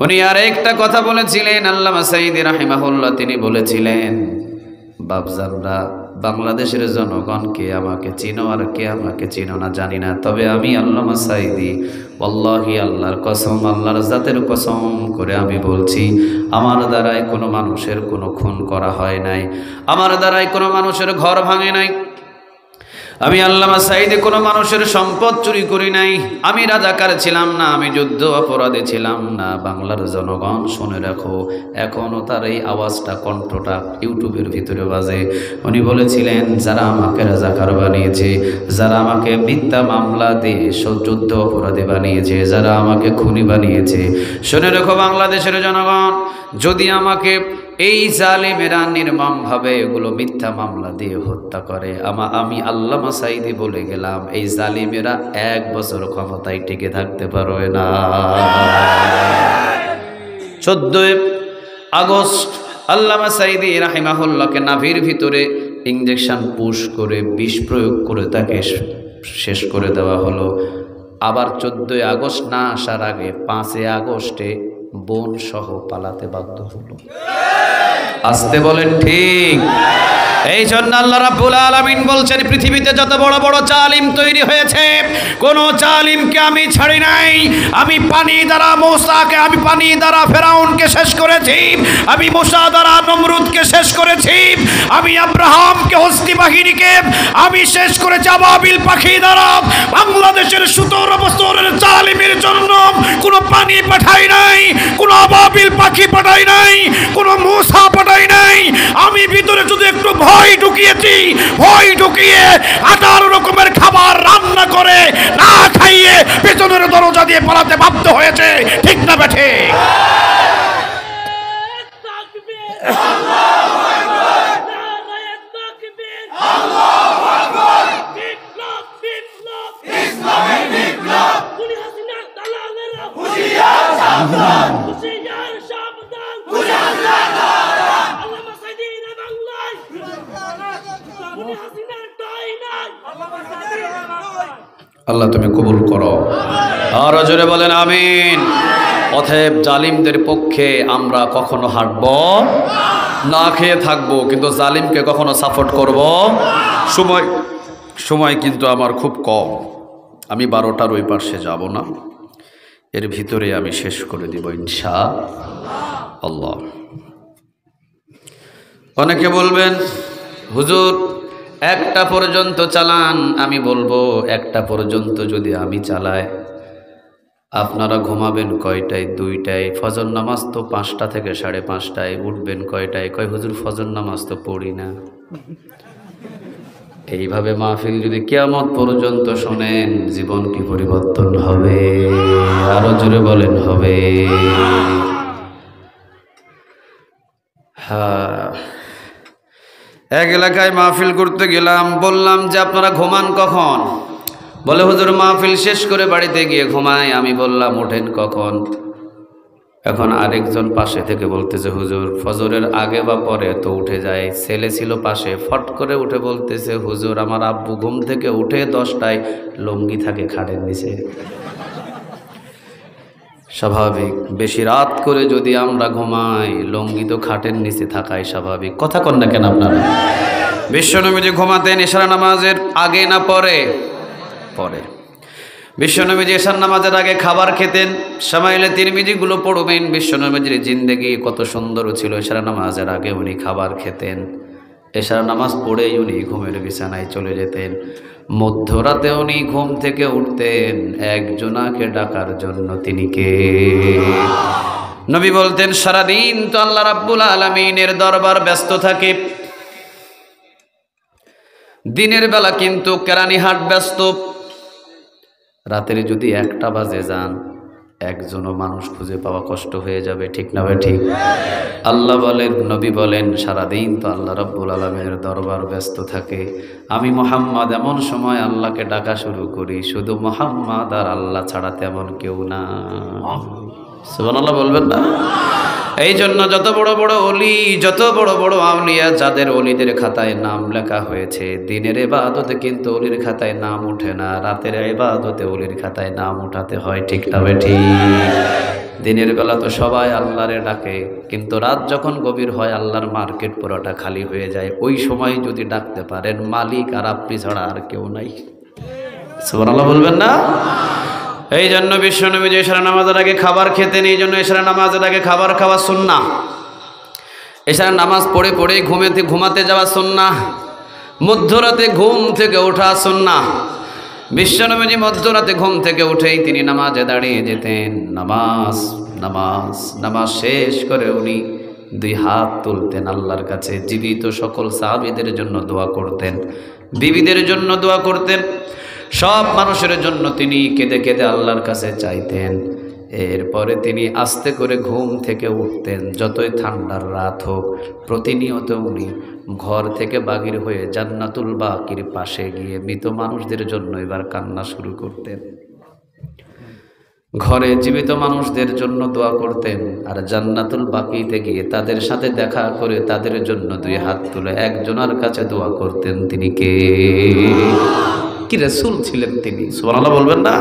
উনি আর একটা কথা বলেছিলেন আল্লামা সাঈদী রাহিমাহুল্লাহ। তিনি বলেছিলেন, বাপজানরা, বাংলাদেশের জনগণ কে আমাকে চিনো আর কে আমাকে চিনো না জানি না, তবে আমি আল্লামা সাঈদী ওয়াল্লাহি, আল্লাহর কসম, আল্লাহর জাতের কসম করে আমি বলছি, আমার দ্বারাই কোনো মানুষের কোনো খুন করা হয় নাই, আমার দ্বারাই কোনো মানুষের ঘর ভাঙে নাই, আমি আল্লামা সাঈদী কোনো মানুষের সম্পদ চুরি করি নাই, আমি রাজাকার ছিলাম না, আমি যুদ্ধ অপরাধী ছিলাম না। বাংলার জনগণ শুনে রাখো, এখনও তার এই আওয়াজটা, কণ্ঠটা ইউটিউবের ভিতরে বাজে। উনি বলেছিলেন, যারা আমাকে রাজাকার বানিয়েছে, যারা আমাকে মিথ্যা মামলা দিয়ে যুদ্ধ অপরাধী বানিয়েছে, যারা আমাকে খুনি বানিয়েছে, শুনে রাখো বাংলাদেশের জনগণ, যদি আমাকে এই জালিমেরা নির্মমভাবে এগুলো মিথ্যা মামলা দিয়ে হত্যা করে, আমি আল্লামা সাঈদী বলে গেলাম, এই জালিমেরা 1 বছর ক্ষমতায় টিকে থাকতে পারবে না। 14 আগস্ট আল্লামা সাঈদী রাহিমাহুল্লাহকে নাভির ভিতরে ইঞ্জেকশন পুশ করে বিষ প্রয়োগ করে তাকে শেষ করে দেওয়া হলো। আবার 14 আগস্ট না আসার আগে 5 আগস্টে বোন সহ পালাতে বাধ্য হলো। আসতে বলেন ঠিক? এই জন্য আল্লাহ রাব্বুল আলামিন বলছেন, পৃথিবীতে যত বড় বড় জালিম তৈরি হয়েছে, কোন জালিমকে আমি ছাড়ি নাই। আমি পানি দ্বারা মূসাকে, আমি পানি দ্বারা ফেরাউনকে শেষ করেছি, আমি মূসা দ্বারা নমরুদকে শেষ করেছি, আমি আব্রাহামকে, হস্তি বাহিনীকে আমি শেষ করেছি আবাবিল পাখি দ্বারা। বাংলাদেশের 17 বছরের জালিমের জন্য কোন পানি পাঠাই নাই, কোন আবাবিল পাখি পাঠাই নাই, কোন মূসা পাঠাই নাই। আমি ভিতরে শুধু একটু ভয় ঢুকিয়েছি, ভয় ঢুকিয়ে 18 রকমের খাবার রান্না করে না খাইয়ে পেছনের দরজা দিয়ে পালাতে বাধ্য হয়েছে। ঠিক না বেঠে? আল্লাহ তুমি কবুল করো, আর জোরে বলেন আমিন। অতএব জালিমদের পক্ষে আমরা কখনো হাঁটব না, খেয়ে থাকবো, কিন্তু জালিমকে কখনো সাপোর্ট করব। সময় কিন্তু আমার খুব কম, আমি 12টার ওই পাশে যাব না। এর ভিতরে আমি শেষ করে দিব ইনশাআল্লাহ। অনেকে বলবেন হুজুর একটা পর্যন্ত চালান, আমি বলবো একটা পর্যন্ত যদি আমি চালাই আপনারা ঘুমাবেন কয়টায়? 2টায়। ফজর নামাজ তো 5টা থেকে 5:30টায়। উঠবেন কয়টায়? কয় হুজুর ফজর নামাজ তো পড়ি না। এইভাবে মাহফিল যদি কিয়ামত পর্যন্ত শোনেন, জীবন কি পরিবর্তন হবে? আরো জোরে বলেন হবে। হ্যাঁ, এক এলাকায় মাহফিল করতে গেলাম, বললাম যে আপনারা ঘুমান কখন? বলে হুজুর মাহফিল শেষ করে বাড়িতে গিয়ে ঘুমাই। আমি বললাম ওঠেন কখন? এখন আরেকজন পাশে থেকে বলতেছে হুজুর ফজরের আগে বা পরে তো উঠে যায়। ছেলে ছিল পাশে, ফট করে উঠে বলতেছে হুজুর আমার আব্বু ঘুম থেকে উঠে 10টায় লুঙ্গি থাকে খাটের নিচে। স্বাভাবিক, বেশি রাত করে যদি আমরা ঘুমাই লুঙ্গি তো খাটের নিচে থাকাই স্বাভাবিক। কথা কন না কেন আপনারা? বিশ্বনবীজি ঘুমাতেন এশার নামাজের আগে না পরে? পরে। বিশ্বনবীজি এশার নামাজের আগে খাবার খেতেন। শামাইলে তিরমিজিগুলো পড়বেন। বিশ্বনবীজির জিন্দেগি কত সুন্দর ছিল। এশার নামাজের আগে উনি খাবার খেতেন, এশার নামাজ পড়েই উনি ঘুমের বিছানায় চলে যেতেন। মধ্যরাতে উনি ঘুম থেকে উঠতেন একজনাকে ডাকার জন্য। তিনি কে? নবী বলতেন সারাদিন তো আল্লাহ রাব্বুল আলামিনের দরবার ব্যস্ত থাকে, দিনের বেলা কিন্তু কেরানীহাট ব্যস্ত। রাতের যদি 1টা বাজে যান একজনও মানুষ খুঁজে পাওয়া কষ্ট হয়ে যাবে। ঠিক না ভাই? ঠিক। আল্লাহ বলেন, নবী বলেন সারাদিন তো আল্লাহ রাব্বুল আলামিনের দরবার ব্যস্ত থাকে। আমি মুহাম্মদ এমন সময় আল্লাহকে ডাকা শুরু করি, শুধু মুহাম্মদ আর আল্লাহ ছাড়া তেমন কেউ না। সুবহানাল্লাহ বলবেন না? এই জন্য যত বড় বড় ওলি, যত বড় বড় আউলিয়া, যাদের ওলিদের খাতায় নাম লেখা হয়েছে, দিনের ইবাদতে কিন্তু ওলির খাতায় নাম ওঠে না, রাতের ইবাদতে ওলির খাতায় নাম উঠাতে হয়। ঠিক না বেঠি? দিনের বেলা তো সবাই আল্লাহরে ডাকে, কিন্তু রাত যখন গভীর হয় আল্লাহর মার্কেট পুরোটা খালি হয়ে যায়। ওই সময় যদি ডাকতে পারেন, মালিক আর আপনি ছাড়া আর কেউ নাই। সুবহানাল্লাহ বলবেন না? এই জন্য বিশ্বনবী যে এশার নামাজের আগে খাবার খেতেন, এই জন্য এশার নামাজের আগে খাবার খাওয়া সুন্নাহ। এশার নামাজ পড়ে পড়ে ঘুমাতে যাওয়া সুন্নাহ। মধ্যরাতে ঘুম থেকে ওঠা সুন্নাহ। বিশ্বনবী মধ্যরাতে ঘুম থেকে উঠেই তিনি নামাজে দাঁড়িয়ে যেতেন। নামাজ শেষ করে উনি 2 হাত তুলতেন আল্লাহর কাছে। জীবিত সকল সাহাবীদের জন্য দোয়া করতেন, বিবিদের জন্য দোয়া করতেন, সব মানুষের জন্য তিনি কেঁদে কেঁদে আল্লাহর কাছে চাইতেন। এরপরে তিনি আস্তে করে ঘুম থেকে উঠতেন, যতই ঠান্ডার রাত হোক। প্রতিনিয়ত উনি ঘর থেকে বাহির হয়ে জান্নাতুল বাকির পাশে গিয়ে মৃত মানুষদের জন্য এবার কান্না শুরু করতেন। ঘরে জীবিত মানুষদের জন্য দোয়া করতেন, আর জান্নাতুল বাকিতে গিয়ে তাদের সাথে দেখা করে তাদের জন্য 2 হাত তুলে একজনের কাছে দোয়া করতেন। তিনি কে? কি রাসূল ছিলেন তিনি। সুবহানাল্লাহ বলবেন না?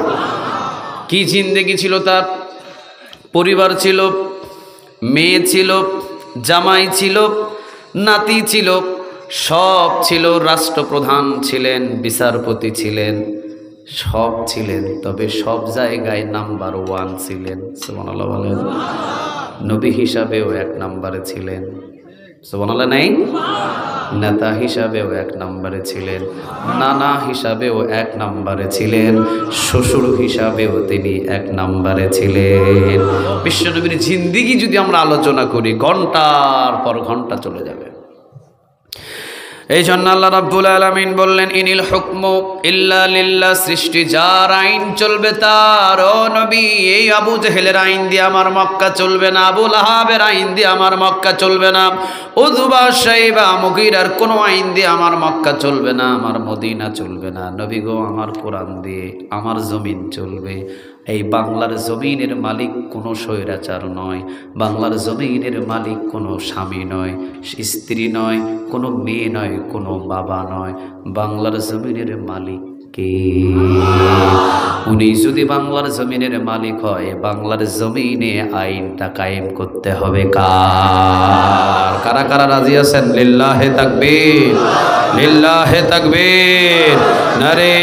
কি জিন্দেগি ছিল তার। পরিবার ছিল, মেয়ে ছিল, জামাই ছিল, নাতি ছিল, সব ছিল। রাষ্ট্রপ্রধান ছিলেন, বিচারপতি ছিলেন, সব ছিলেন। তবে সব জায়গায় নাম্বার 1 ছিলেন। সুবহানাল্লাহ বলেন। নবী হিসাবেও 1 নম্বরে ছিলেন। সুবহানাল্লাহ নেই? নেতা হিসাবেও 1 নম্বরে ছিলেন, নানা হিসাবেও 1 নম্বরে ছিলেন, শ্বশুর হিসাবেও তিনি 1 নম্বরে ছিলেন। বিশ্বনবীর জিন্দেগি যদি আমরা আলোচনা করি ঘন্টার পর ঘন্টা চলে যাবে। এই জন্য আল্লাহ রাব্বুল আলামিন বললেন ইনিল হুকমু ইল্লা লিল্লাহ, সৃষ্টি যার আইন চলবে তার। ও নবী, এই আবু জেহেলের আইন দিয়ে আমার মক্কা চলবে না, আবু লাহাবের আইন দিয়ে আমার মক্কা চলবে না, উযবা শাইবা মুগীরার কোনো আইন দিয়ে আমার মক্কা চলবে না, আমার মদিনা চলবে না। নবী গো, আমার কোরআন দিয়ে আমার জমিন চলবে। এই বাংলার জমিনের মালিক কোনো স্বৈরাচার নয়, বাংলার জমিনের মালিক কোনো স্বামী নয়, স্ত্রী নয়, কোনো মেয়ে নয়, কোনো বাবা নয়। বাংলার জমিনের মালিক কে? উনি যদি বাংলার জমিনের মালিক হয়, বাংলার জমিনে আইনটা কায়েম করতে হবে কার? কারা কারা রাজি আছেন? লিল্লাহে তাকবীর, লিল্লাহে তাকবীর, নারে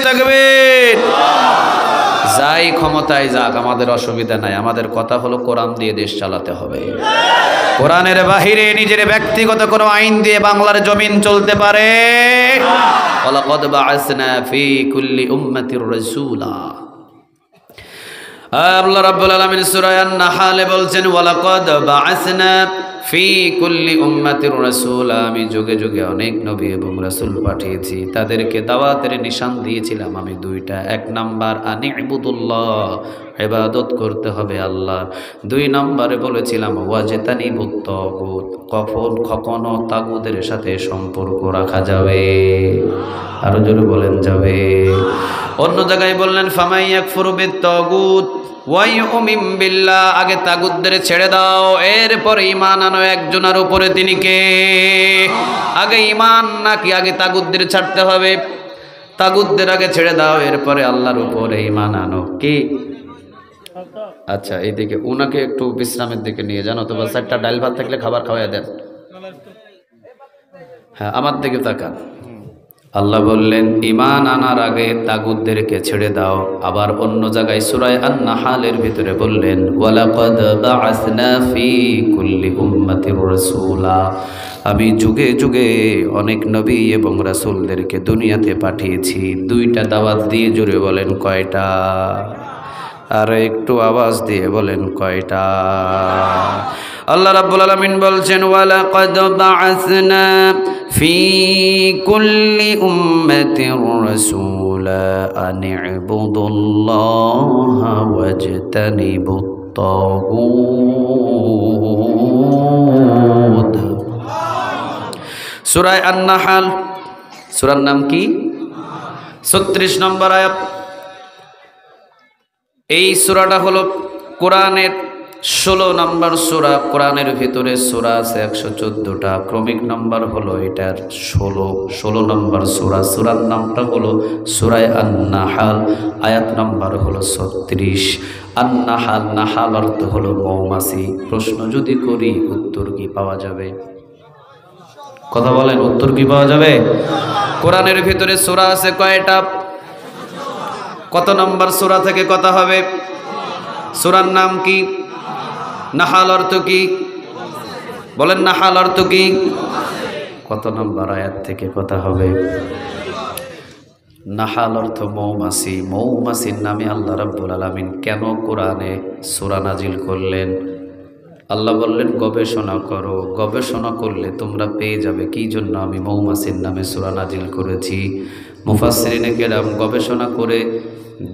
তাকবীর। যাই ক্ষমতায় যাক, আমাদের অসুবিধা নাই। আমাদের কথা হলো কোরআন দিয়ে দেশ চালাতে হবে। কোরআনের বাহিরে নিজের ব্যক্তিগত কোনো আইন দিয়ে বাংলার জমিন চলতে পারে? ওয়ালাকাদ বাআসনা ফি কুল্লি উম্মাতির রাসূলা। আল্লাহ রাব্বুল আলামিন সূরা আন-নাহলে বলছেন, ওয়ালাকাদ বাআসনা ফি কুল্লি উম্মাতির রাসূলা, আমি যুগে যুগে অনেক নবী এবং রাসূল পাঠিয়েছি, তাদেরকে দাওয়াতের নিশান দিয়েছিলাম আমি দুইটা। এক নাম্বার আনি'বুদুল্লাহ, ইবাদত করতে হবে আল্লাহ। দুই নম্বরে বলেছিলাম ওয়াজতানিবুত তাগুত, কখনো তাগুতের সাথে সম্পর্ক রাখা যাবে? আরো জোরে বলেন যাবে। অন্য জায়গায় বললেন ফামাইয়াকফুরু বিত তাগুত ওয়া ইউমিন বিল্লাহ, আগে তাগুতদের ছেড়ে দাও, এরপর ঈমান আনো একজনের উপরে। তিনি কে? আগে ঈমান নাকি আগে তাগুতদের ছাড়তে হবে? তাগুতদের আগে ছেড়ে দাও, এরপরে আল্লাহর উপরে ঈমান আনো। কি? আচ্ছা, এইদিকে উনাকে একটু বিশ্রামের দিকে নিয়ে যান, অথবা চারটা ডাল ভাত থাকলে খাবার খাওয়াই দেন। হ্যাঁ, আমার দিকে তাকান। আল্লাহ বললেন ঈমান আনার আগে তাগুতদেরকে ছেড়ে দাও। আবার অন্য জায়গায় সূরা আন-নাহলের ভিতরে বললেন ওয়ালাকাদ বাআসনা ফি কুল্লি উম্মাতির রাসূলা, আমি যুগে যুগে অনেক নবী এবং রাসূলদেরকে দুনিয়াতে পাঠিয়েছি। দুইটা দাওয়াত দিয়ে জুড়ে বলেন কয়টা? আর একটু আওয়াজ দিয়ে বলেন কয়টা? আল্লাহ রাব্বুল আলামিন বলছেন ওয়ালাকাদ বাআসনা ফি কুল্লি উম্মাতির রাসূলা আনি'বুদুল্লাহা ওয়াজতানিবুত তাগুত। সূরা আন-নাহল, সূরার নাম কি? 36 নম্বর আয়াত। এই সূরাটা হলো কোরআনের 16 নম্বর সূরা। কোরআনের ভিতরে সূরা আছে 114টা, ক্রমিক নম্বর হলো এটার 16 নম্বর সূরা। সূরার নামটা হলো সূরা আন-নাহল, আয়াত নম্বর হলো 36। আন-নাহল, নাহল অর্থ হলো মৌমাছি। প্রশ্ন যদি করি উত্তর কি পাওয়া যাবে? কথা বলেন, উত্তর কি পাওয়া যাবে? কোরআনের ভিতরে সূরা আছে কয়টা? কত নম্বর সূরা থেকে কথা হবে? সূরার নাম কি? নাহাল অর্থ কি? বলেন নাহাল অর্থ কি? কত নম্বর আয়াত থেকে কথা হবে? নাহাল অর্থ মৌমাছি। মৌমাছির নামে আল্লাহ রাব্বুল আলামিন কেন কোরআনে সূরা নাজিল করলেন? আল্লাহ বললেন গবেষণা করো, গবেষণা করলে তোমরা পেয়ে যাবে কি জন্য আমি মৌমাছির নামে সূরা নাজিল করেছি। মুফাসসিরিনে কেরাম গবেষণা করে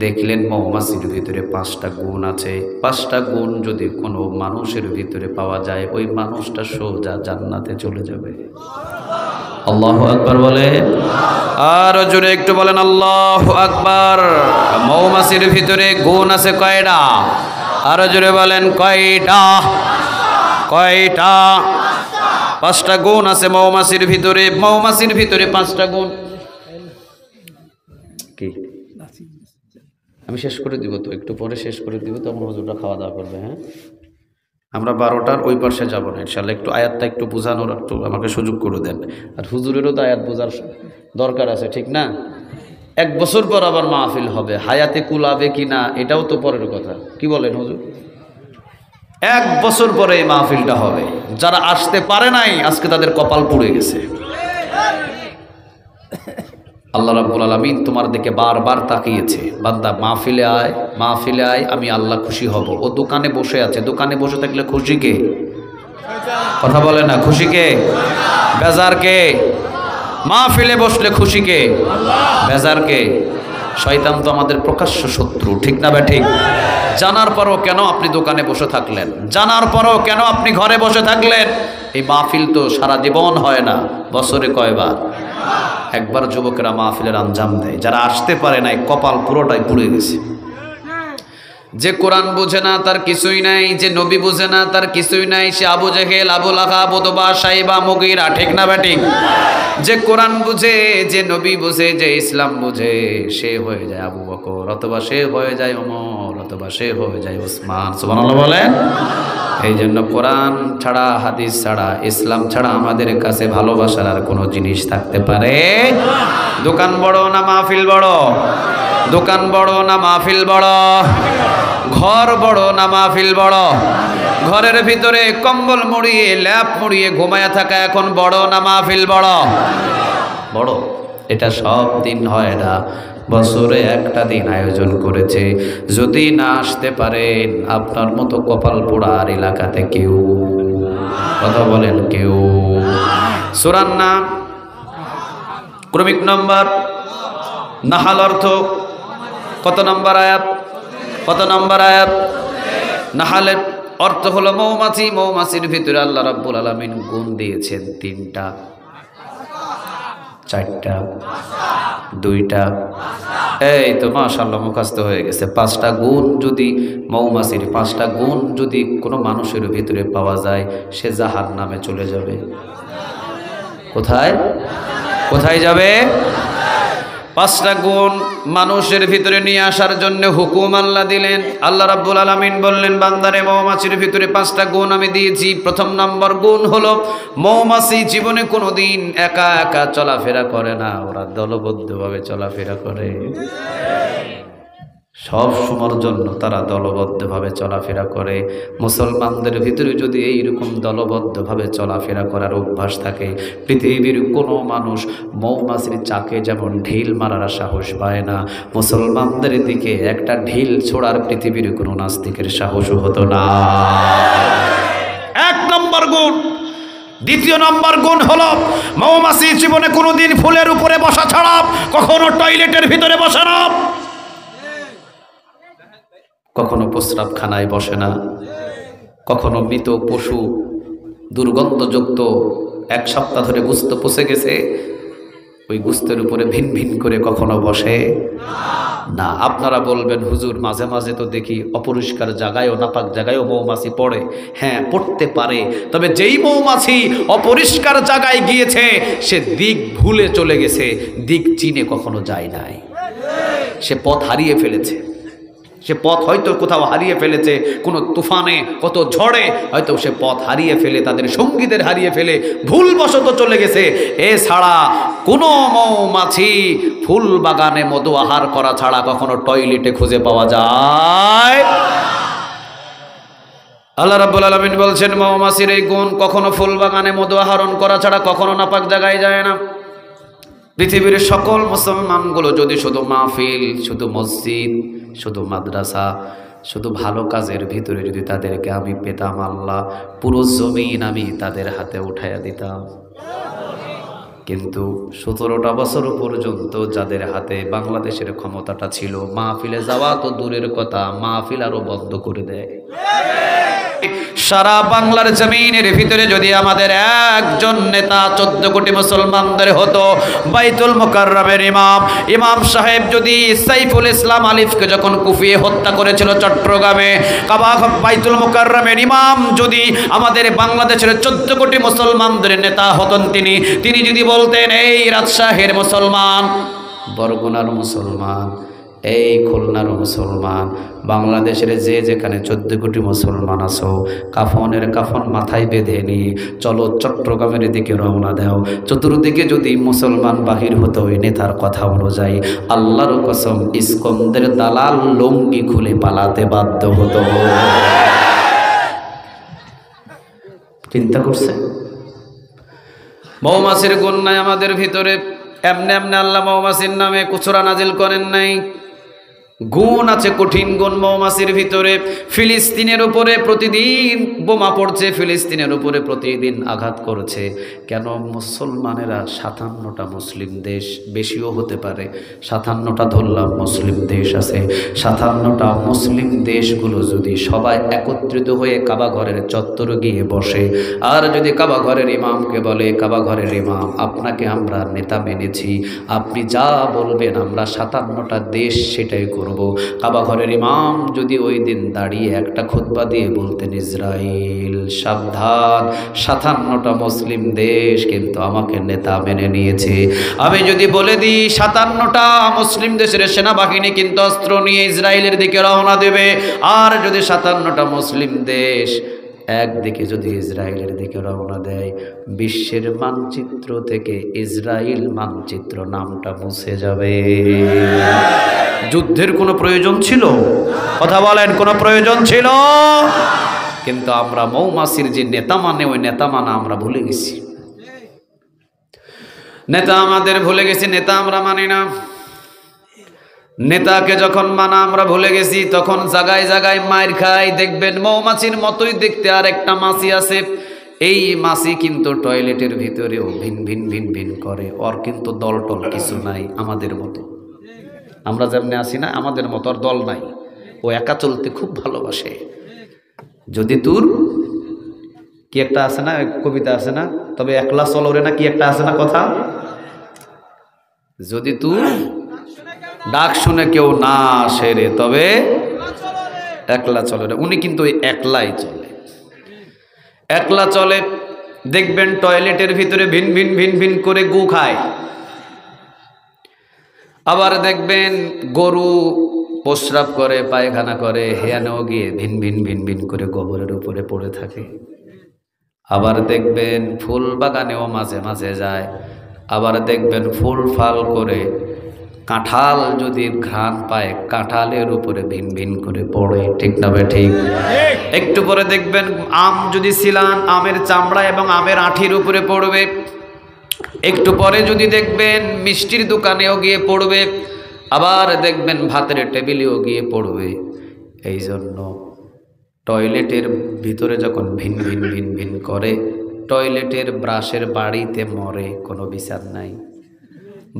দেখলেন মৌমাছির ভিতরে 5টা গুণ আছে। 5টা গুণ যদি কোনো মানুষের ভিতরে পাওয়া যায়, ওই মানুষটা সোজা জান্নাতে চলে যাবে। আল্লাহু আকবার বলে, আর জোরে একটু বলেন আল্লাহু আকবার। মৌমাছির ভিতরে গুণ আছে কয়টা? আরো জোরে বলেন কয়টা? কয়টা? 5টা গুণ আছে মৌমাছির ভিতরে। মৌমাছির ভিতরে 5টা গুণ কি? আমি শেষ করে দিব তো, একটু পরে শেষ করে দিব, তখন হুজুররা খাওয়া দাওয়া করবে। হ্যাঁ, আমরা 12টার ওই পাশে যাবো না ইনশাআল্লাহ। একটু আয়াতটা একটু বোঝানোর একটু আমাকে সুযোগ করে দেন। আর হুজুরেরও তো আয়াত বোঝার দরকার আছে, ঠিক না? 1 বছর পর আবার মাহফিল হবে, হায়াতে কুলাবে কি না এটাও তো পরের কথা। কি বলেন হুজুর? 1 বছর পরে এই মাহফিলটা হবে। যারা আসতে পারে নাই আজকে তাদের কপাল পুড়ে গেছে। আল্লাহ রাব্বুল আলামিন তোমার দিকে বারবার তাকিয়েছে, বান্দা মাহফিলে আয়, মাহফিলে আয়, আমি আল্লাহ খুশি হব। ও দোকানে বসে আছে, দোকানে বসে থাকলে খুশি কে? কথা বলে না, খুশি কে? বেজার কে? মাহফিলে বসলে খুশি কে? বেজার কে? শয়তান তো আমাদের প্রকাশ্য শত্রু, ঠিক না বে ঠিক? জানার পরও কেন আপনি দোকানে বসে থাকলেন? জানার পরও কেন আপনি ঘরে বসে থাকলেন? এই মাহফিল তো সারা জীবন হয় না, বছরে কয়বার? একবার যুবকেরা মাহফিলের আঞ্জাম দেয়। যারা আসতে পারে নাই কপাল পুরোটাই পুড়ে গেছে। যে কোরআন বুঝে না তার কিছুই নাই, যে নবী বুঝে না তার কিছুই নাই। সে আবু জেহেল, আবু লাহাব, উতবা, সাইবা, মুগীরা, ঠিক না ব্যাটিক? যে কোরআন বুঝে, যে নবী বুঝে, যে ইসলাম বুঝে, সে হয়ে যায় আবু বকর, অথবা সে হয়ে যায় ওমর, নতুবা সে হয়ে যায় ওসমান। সুবহানাল্লাহ বলেন। এই জন্য কোরআন ছাড়া, হাদিস ছাড়া, ইসলাম ছাড়া আমাদের কাছে ভালোবাসার আর কোনো জিনিস থাকতে পারে। দোকান বড় না মাহফিল বড়? দোকান বড় না মাহফিল বড়? ঘর বড় না মাহফিল বড়? ঘরের ভিতরে কম্বল মুড়িয়ে ল্যাপ মুড়িয়ে ঘুমায়া থাকা এখন বড় না মাহফিল বড়? বড়। এটা সব দিন হয় না, বছরে একটা দিন আয়োজন করেছে। যদি না আসতে পারেন, আপনার মতো কপাল পোড়ার এলাকাতে কেউ, কথা বলেন কেউ। সূরার নাম ক্রমিক নম্বর নাহাল, অর্থ কত নম্বর আয়াত? কত নম্বর আয়াত? নাহালের অর্থ হলো মৌমাছি। মৌমাছির ভিতরে আল্লাহ রাব্বুল আলামিন গুণ দিয়েছেন তিনটা, চারটা, দুইটা। এই তো মাশাআল্লাহ মুখস্থ হয়ে গেছে। পাঁচটা গুণ যদি মৌমাছির, পাঁচটা গুণ যদি কোনো মানুষের ভিতরে পাওয়া যায়, সে জাহান্নামে চলে যাবে। কোথায়? কোথায় যাবে? পাঁচটা গুণ মানুষের ভিতরে নিয়ে আসার জন্য হুকুম আল্লাহ দিলেন। আল্লাহ রাব্বুল আলামিন বললেন, বান্দারে মৌমাছির ভিতরে পাঁচটা গুণ আমি দিয়েছি। প্রথম নম্বর গুণ হলো, মৌমাছি জীবনে কোনোদিন একা একা চলাফেরা করে না, ওরা দলবদ্ধভাবে চলাফেরা করে। সব সময়ের জন্য তারা দলবদ্ধভাবে চলাফেরা করে। মুসলমানদের ভিতরে যদি এইরকম দলবদ্ধভাবে চলাফেরা করার অভ্যাস থাকে, পৃথিবীর কোনো মানুষ মৌমাছির চাকে যেমন ঢিল মারার সাহস পায় না, মুসলমানদের দিকে একটা ঢিল ছোড়ার পৃথিবীর কোনো নাস্তিকের সাহসও হতো না। এক নম্বর গুণ। দ্বিতীয় নম্বর গুণ হলো, মৌমাছি জীবনে কোনোদিন ফুলের উপরে বসা ছাড়া কখনো টয়লেটের ভিতরে বসে না, কখনো প্রস্রাবখানায় বসে না, কখনো মৃত পশু দুর্গন্ধযুক্ত এক সপ্তাহ ধরে গোস্ত পচে গেছে ওই গোস্তের উপরে ভিন ভিন করে কখনো বসে না। আপনারা বলবেন, হুজুর মাঝে মাঝে তো দেখি অপরিষ্কার জায়গায়ও, নাপাক জায়গায়ও মৌমাছি পড়ে। হ্যাঁ, পড়তে পারে, তবে যেই মৌমাছি অপরিষ্কার জায়গায় গিয়েছে সে দিক ভুলে চলে গেছে, দিক চিনে কখনো যায় নাই, সে পথ হারিয়ে ফেলেছে। সে পথ হয়তো কোথাও হারিয়ে ফেলেছে, কোনো তুফানে, কত ঝড়ে হয়তো সে পথ হারিয়ে ফেলে, তাদের সঙ্গীদের হারিয়ে ফেলে ভুলবশত চলে গেছে। এছাড়া কোনো মৌমাছি ফুল বাগানে মধু আহার করা ছাড়া কখনো টয়লেটে খুঁজে পাওয়া যায়? আল্লাহ রাব্বুল আলামিন বলছেন, মৌমাছির এই গুণ, কখনো ফুল বাগানে মধু আহরণ করা ছাড়া কখনো নাপাক জায়গায় যায় না। পৃথিবীর সকল মুসলমানগুলো যদি শুধু মাহফিল, শুধু মসজিদ, শুধু মাদ্রাসা, শুধু ভালো কাজের ভিতরে যদি তাদেরকে আমি পেতাম, আল্লাহ পুরো জমিন আমি তাদের হাতে উঠাইয়া দিতাম। কিন্তু 17টা বছর পর্যন্ত যাদের হাতে বাংলাদেশের ক্ষমতাটা ছিল, মাহফিলে যাওয়া তো দূরের কথা, মাহফিল আরো বন্ধ করে দেয়। সারা বাংলার জমিনের ভিতরে যদি আমাদের একজন নেতা 14 কোটি মুসলমানদের হতো, বাইতুল মুকাররমের ইমাম সাহেব যদি সাইফুল ইসলাম আলিফকে যখন কুফিয়ে হত্যা করেছিল চট্টগ্রামে, বাইতুল মুকাররমের ইমাম যদি আমাদের বাংলাদেশের 14 কোটি মুসলমানদের নেতা হতেন, তিনি যদি বলতেন, এই রাজশাহীর মুসলমান, বরগুনার মুসলমান, এই খুলনার মুসলমান, বাংলাদেশের যে যেখানে 14 কোটি মুসলমান আছো, কাফনের কাফন মাথায় বেঁধে নিয়ে চলো চট্টগ্রামের দিকে রওনা দাও। চতুর্দিকে যদি মুসলমান বাহির হতো ওই নেতার কথা অনুযায়ী, আল্লাহর কসম ইস্কন্দের দালাল লুঙ্গি খুলে পালাতে বাধ্য হতো। চিন্তা করছে? মৌমাছির গুণ নাই আমাদের ভিতরে, এমনি এমনি আল্লাহ মৌমাছির নামে কুসুরা নাজিল করেন নাই। গুণ আছে, কঠিন গুণ মৌমাছির ভিতরে। ফিলিস্তিনের উপরে প্রতিদিন বোমা পড়ছে, ফিলিস্তিনের উপরে প্রতিদিন আঘাত করছে। কেন? মুসলমানেরা 57টা মুসলিম দেশ, বেশিও হতে পারে, 57টা ধরলাম মুসলিম দেশ আছে। 57টা মুসলিম দেশগুলো যদি সবাই একত্রিত হয়ে কাবা ঘরের চত্বরে গিয়ে বসে, আর যদি কাবা ঘরের ইমামকে বলে, কাবা ঘরের ইমাম আপনাকে আমরা নেতা মেনেছি, আপনি যা বলবেন আমরা 57টা দেশ সেটাই করব, করব। কাবা ঘরের ইমাম যদি ওই দিন দাঁড়িয়ে একটা খুতবা দিয়ে বলতেন, ইসরায়েল সাবধান, 57টা মুসলিম দেশ কিন্তু আমাকে নেতা মেনে নিয়েছে। আমি যদি বলে দিই 57টা মুসলিম দেশের সেনাবাহিনী কিন্তু অস্ত্র নিয়ে ইসরায়েলের দিকে রওনা দেবে, আর যদি 57টা মুসলিম দেশ একদিকে যদি ইসরায়েলের দিকে রওনা দেয়, বিশ্বের মানচিত্র থেকে ইসরায়েল মানচিত্র নামটা মুছে যাবে। যুদ্ধের কোনো প্রয়োজন ছিল? কথা বলেন, কোনো প্রয়োজন ছিল? কিন্তু আমরা মৌমাছির যে নেতা মানে, ওই নেতা মানা আমরা ভুলে গেছি। নেতা আমাদের ভুলে গেছি, নেতা আমরা মানি না। নেতাকে যখন মানা আমরা ভুলে গেছি, তখন জায়গায় জায়গায় মাইর খাই। দেখবেন মৌমাছির মতোই দেখতে আর একটা মাছি আছে, এই মাছি কিন্তু টয়লেটের ভিতরেও ভিন ভিন ভিন ভিন করে। ওর কিন্তু দল টল কিছু নাই, আমাদের মতো। আমরা যেমনি আসি না, আমাদের মতো আর দল নাই। ও একা চলতে খুব ভালোবাসে। যদি তোর কি একটা আছে না, কবিতা আছে না, তবে একলা চলো রে, না কি একটা আছে না কথা, যদি তুই ডাক শুনে কেউ না আসে রে, তবে একলা চলে রে। উনি কিন্তু একলাই চলে, একলা চলে। দেখবেন টয়লেটের ভিতরে ভিন ভিন ভিন ভিন করে গু খায়। আবার দেখবেন গরু প্রস্রাব করে, পায়খানা করে, হেয়ানেও গিয়ে ভিন ভিন ভিন ভিন করে গোবরের উপরে পড়ে থাকে। আবার দেখবেন ফুল বাগানেও মাঝে মাঝে যায়। আবার দেখবেন ফুল ফাল করে কাঁঠাল যদি ঘ্রাণ পায়, কাঁঠালের উপরে ভিন ভিন করে পড়ে। ঠিক না বে ঠিক? একটু পরে দেখবেন আম যদি ছিলান, আমের চামড়া এবং আমের আঠির উপরে পড়বে। একটু পরে যদি দেখবেন মিষ্টির দোকানেও গিয়ে পড়বে। আবার দেখবেন ভাতের টেবিলেও গিয়ে পড়বে। এই জন্য টয়লেটের ভিতরে যখন ভিন ভিন ভিন ভিন করে, টয়লেটের ব্রাশের বাড়িতে মরে, কোনো বিচার নাই।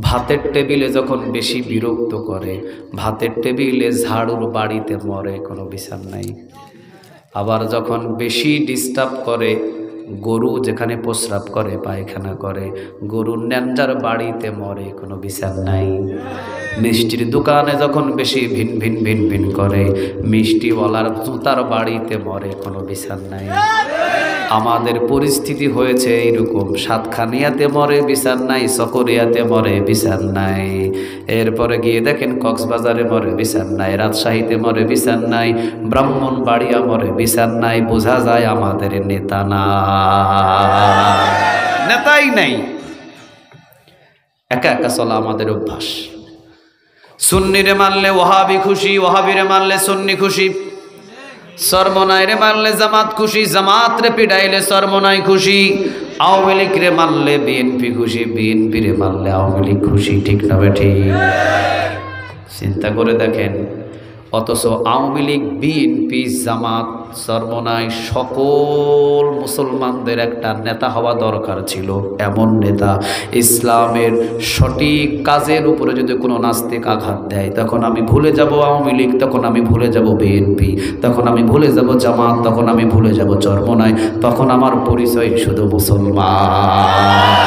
ভাতের টেবিলে যখন বেশি বিরক্ত করে, ভাতের টেবিলে ঝাড়ুর বাড়িতে মরে, কোনো বিচার নাই। আবার যখন বেশি ডিস্টার্ব করে, গরু যেখানে প্রস্রাব করে, পায়খানা করে, গরুর ন্যাঞ্জার বাড়িতে মরে, কোনো বিচার নাই। মিষ্টির দোকানে যখন বেশি ভিন ভিন ভিন ভিন করে, মিষ্টিওয়ালার জুতার বাড়িতে মরে, কোনো বিচার নাই। আমাদের পরিস্থিতি হয়েছে এইরকম, সাতখানিয়াতে মরে বিচার নাই, সকরিয়াতে মরে বিচার নাই। এরপরে গিয়ে দেখেন কক্সবাজারে মরে বিচার নাই, রাজশাহীতে মরে বিচার নাই, ব্রাহ্মণবাড়িয়া মরে বিচার নাই। বোঝা যায় আমাদের নেতা না, নেতাই নাই। একা একা চলা আমাদের অভ্যাস। সুন্নিরে মানলে ওহাবি খুশি, ওহাবিরে মানলে সুন্নি খুশি, সরমনাই রে মানলে জামাত খুশি, জামাত রে পিডাইলে সরমনাই খুশি, আওয়ামী লীগ রে মানলে বিএনপি খুশি, বিএনপি রে মানলে আওয়ামী লীগ খুশি। ঠিক না ঠিক? চিন্তা করে দেখেন, অথচ আওয়ামী লীগ, বিএনপি, জামাত, সরমনাই সকল মুসলমানদের একটা নেতা হওয়া দরকার ছিল। এমন নেতা, ইসলামের সঠিক কাজের উপরে যদি কোনো নাস্তিক আঘাত দেয়, তখন আমি ভুলে যাব আওয়ামী লীগ, তখন আমি ভুলে যাব বিএনপি, তখন আমি ভুলে যাব জামাত, তখন আমি ভুলে যাব চরমনাই, তখন আমার পরিচয় শুধু মুসলমান।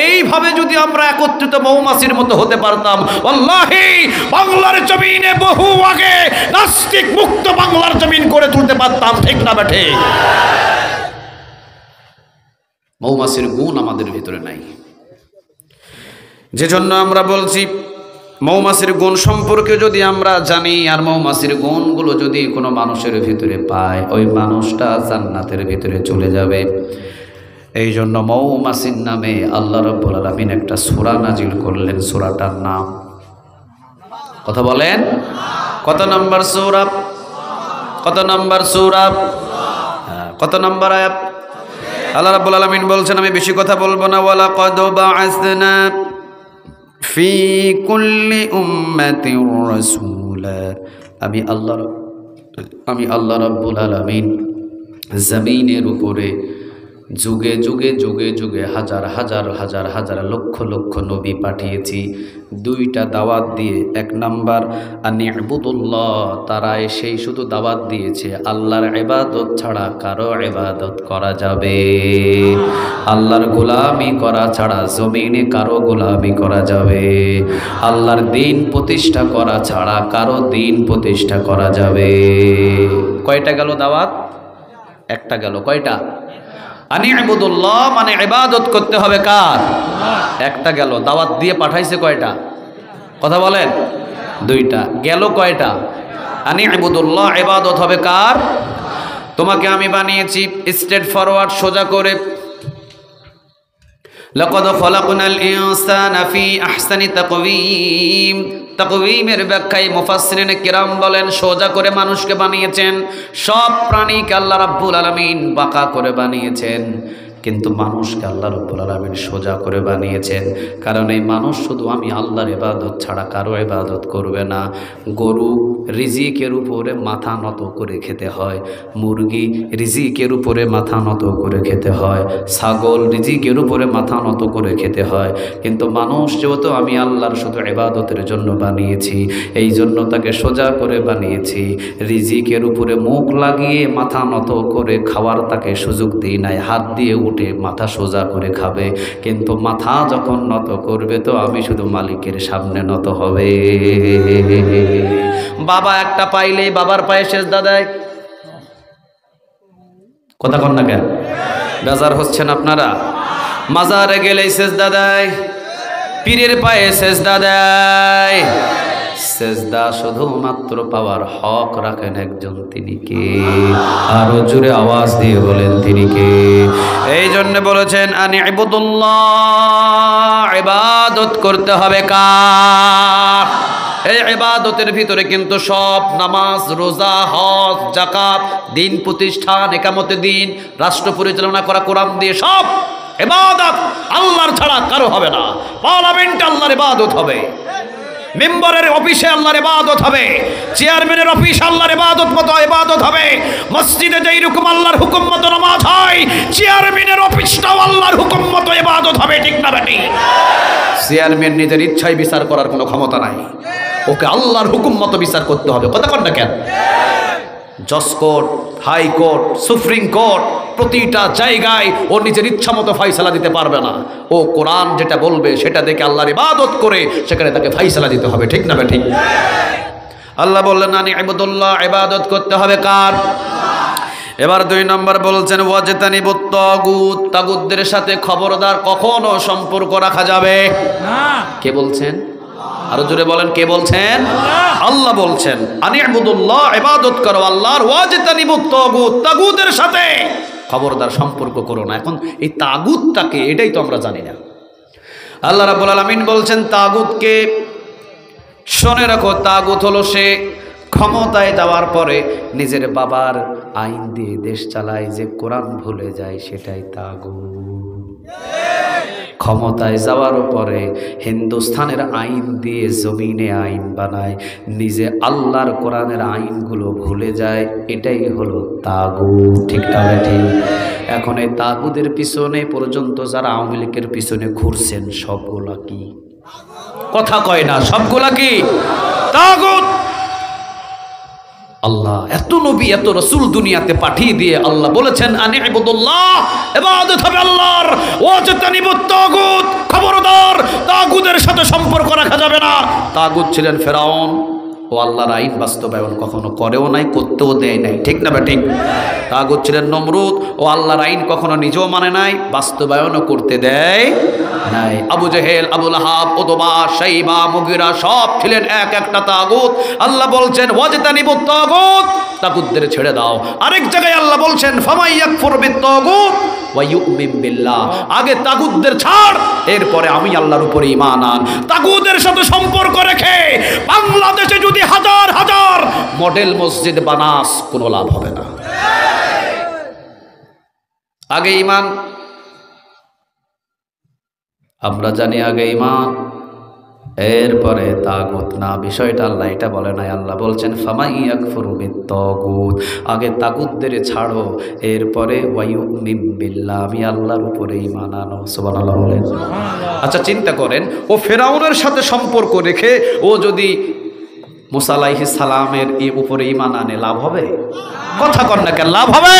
এইভাবে যদি আমরা একত্রিত মৌমাছির মতো হতে পারতাম, আল্লাহি বাংলার জমিনে বহু আগে নাস্তিক মুক্ত বাংলার জমিন করে তুলতে পারতাম। ঠিক না বেঠে? মৌমাছির গুণ আমাদের ভিতরে নাই, যে জন্য আমরা বলছি মৌমাছির গুণ সম্পর্কে যদি আমরা জানি, আর মৌমাছির গুণগুলো যদি কোনো মানুষের ভিতরে পায়, ওই মানুষটা জান্নাতের ভিতরে চলে যাবে। এই জন্য মৌমাছির নামে আল্লাহ রাব্বুল আলামিন একটা সূরা নাজিল করলেন। সূরাটার নাম কথা বলেন, কত নম্বর সূরা? কত নম্বর সূরা? কত নম্বর আয়াত? আল্লাহ রাব্বুল আলামিন বলছেন, আমি বেশি কথা বলবো না। ওয়ালাকাদ বাআসনা ফি কুল্লি উম্মাতির রাসূলা। আমি আল্লাহ রাব্বুল আলামিন জমিনের উপরে যুগে যুগে যুগে যুগে হাজার হাজার হাজার হাজার লক্ষ লক্ষ নবী পাঠিয়েছি দুইটা দাওয়াত দিয়ে। এক নাম্বার আনি ইবুদুল্লাহ, তারা এসেই শুধু দাওয়াত দিয়েছে আল্লাহর ইবাদত ছাড়া কারো ইবাদত করা যাবে, আল্লাহর গোলামি করা ছাড়া জমিনে কারো গোলামি করা যাবে, আল্লাহর দ্বীন প্রতিষ্ঠা করা ছাড়া কারো দ্বীন প্রতিষ্ঠা করা যাবে। কয়টা গেল দাওয়াত? একটা গেল। কয়টা? আনি ইবুদুল্লাহ মানে ইবাদত করতে হবে কার? একটা গেল। দাওয়াত দিয়ে পাঠাইছে কয়টা? কথা বলেন। দুইটা গেল। কয়টা? আনি ইবুদুল্লাহ, ইবাদত হবে কার? তোমাকে আমি বানিয়েছি স্ট্রেট ফরওয়ার্ড, সোজা করে। লাকাদ খালাকনাল ইনসানা ফি আহসানি তাকওয়িম। তাকওয়িমের ব্যাখ্যায় মুফাসসিরিনে কিরাম বলেন সোজা করে মানুষকে বানিয়েছেন। সব প্রাণীকে আল্লাহ রাব্বুল আলামিন বাঁকা করে বানিয়েছেন, কিন্তু মানুষকে আল্লাহ রাব্বুল আলামিন সোজা করে বানিয়েছেন। কারণ এই মানুষ শুধু আমি আল্লাহর ইবাদত ছাড়া কারো ইবাদত করবে না। গরু রিজিকের উপরে মাথা নত করে খেতে হয়, মুরগি রিজিকের উপরে মাথা নত করে খেতে হয়, ছাগল রিজিকের উপরে মাথা নত করে খেতে হয়। কিন্তু মানুষ যেহেতু আমি আল্লাহর শুধু ইবাদতের জন্য বানিয়েছি, এই জন্য তাকে সোজা করে বানিয়েছি। রিজিকের উপরে মুখ লাগিয়ে মাথা নত করে খাওয়ার তাকে সুযোগ দিই নাই। হাত দিয়ে উঠে মাথা সোজা করে খাবে, কিন্তু মাথা যখন নত করবে তো আমি শুধু মালিকের সামনে নত হবে। বাবা একটা পাইলেই বাবার পায়ে সেজদা দেয়। কথা কন না কেন? বেজার হচ্ছেন আপনারা? মাজারে গেলেই সেজদা দেয়, পীরের পায়ে সেজদা দেয়। সেজদা শুধুমাত্র পাওয়ার হক রাখেন একজন, তিনি কে? আরো জোরে আওয়াজ দিয়ে বলেন তিনি কে? এই জন্য বলেছেন আনি ইবুদুল্লাহ, ইবাদত করতে হবে কার? এই ইবাদতের ভিতরে কিন্তু সব নামাজ, রোজা, হজ, যাকাত, দিন প্রতিষ্ঠান, ইকামতে দিন, রাষ্ট্র পরিচালনা করা, কোরআন দিয়ে সব ইবাদত আল্লাহর ছাড়া কারো হবে না। পার্লামেন্টে আল্লাহর ইবাদত হবে, মেম্বারের অফিসে আল্লাহর ইবাদত হবে, চেয়ারম্যানের অফিসে আল্লাহর ইবাদত মতো ইবাদত হবে। মসজিদে যেই রকম আল্লাহর হুকুম মতো নামাজ হয়, চেয়ারম্যানের অফিসটাও আল্লাহর হুকুম মতো ইবাদত হবে। ঠিক না বেটি? চেয়ারম্যান নিজের ইচ্ছায় বিচার করার কোনো ক্ষমতা নাই, ওকে আল্লাহর হুকুম মতো বিচার করতে হবে। কথা কন না কেন? জজ কোর্ট, হাইকোর্ট, সুপ্রিম কোর্ট, প্রতিটা জায়গায় ও নিজের ইচ্ছা মতো ফাইসালা দিতে পারবে না। ও কোরআন যেটা বলবে সেটা দেখে আল্লাহর ইবাদত করে সেখানে তাকে ফাইসালা দিতে হবে। ঠিক না ঠিক? আল্লাহ বললেন আনি ইবুদুল্লাহ, ইবাদত করতে হবে কার? এবার 2 নম্বর বলছেন ওয়াজতানিবুত তাগুত, তাগুতদের সাথে খবরদার কখনো সম্পর্ক রাখা যাবে না। কে বলছেন? আরো জোরে বলেন, কে বলছেন? আল্লাহ বলছেন আনি ইবুদুল্লাহ, ইবাদত করো আল্লাহর। ওয়াজতানিবুত তাগুত, তাগুতের সাথে খবরদার সম্পর্ক করো না। এখন এই তাগুতটাকে, এটাই তো আমরা জানি না। আল্লাহ রাব্বুল আলামিন বলছেন তাগুতকে শুনে রাখো, তাগুত হলো সে ক্ষমতায় যাওয়ার পরে নিজের বাবার আইন দিয়ে দেশ চালায়, যে কোরআন ভুলে যায়, সেটাই তাগুত। ক্ষমতায় যাওয়ার পরে হিন্দুস্তানের আইন দিয়ে জমিনে আইন বানায়, নিজে আল্লাহর কোরআনের আইনগুলো ভুলে যায়, এটাই হলো তাগুত। ঠিক না ঠিক? এখন এই তাগুতের পিছনে পর্যন্ত যারা আওয়ামী লীগের পিছনে ঘুরছেন, সবগুলা কি? কথা কয় না, সবগুলা কি তাগুত। আল্লাহ এত নবী, এত রাসূল দুনিয়াতে পাঠিয়ে দিয়ে আল্লাহ বলেছেন আনি ইবুদুল্লাহ, ইবাদত হবে আল্লাহর। ওয়াজতানিবুত তাগুত, খবরদার তাগুতের সাথে সম্পর্ক রাখা যাবে না। তাগুত ছিলেন ফেরাউন, ও আল্লাহর আইন বাস্তবায়ন কখনো করেও নাই, করতেও দেয় নাই। ঠিক না ঠিক? তাগুত ছিলেন নমরুদ, ও আল্লাহর আইন কখনো নিজেও মানে নাই, বাস্তবায়নও করতে দেয় নাই। আবু জেহেল, আবু লাহাব, উতবা, শাইবা, মুগিরা সব ছিলেন এক একটা তাগুত। আল্লাহ বলছেন ওয়াজতানিবুত তাগুত, তাগুতদের ছেড়ে দাও। আরেক জায়গায় আল্লাহ বলছেন ফামাই ইয়াকফুর বিত তাগুত ওয়া ইউমিন বিল্লাহ, আগে তাগুতদের ছাড়, এরপরে আমি আল্লাহর উপরে ঈমান আন। তাগুতের সাথে সম্পর্ক রেখে বাংলাদেশে যদি হাজার হাজার মডেল মসজিদ বানাস, কোনো লাভ হবে না। আগে ঈমান, আমরা জানি আগে ঈমান, এরপরে তাগুত না, বিষয়টা আল্লাহ এটা বলে নাই। আল্লাহ বলছেন ফামাই ইয়াকফুরু বিত্তাগুত, আগে তাগুতদের ছাড়ো, এরপরে ওয়ায়ুমিন বিল্লাহ, আমি আল্লাহর উপরে ঈমান আনো। সুবহানাল্লাহ বলেন। আচ্ছা চিন্তা করেন, ও ফেরাউনের সাথে সম্পর্ক রেখে ও যদি মুসা আলাইহিস সালামের উপরে ঈমান আনে, লাভ হবে? কথা কর না কেন, লাভ হবে?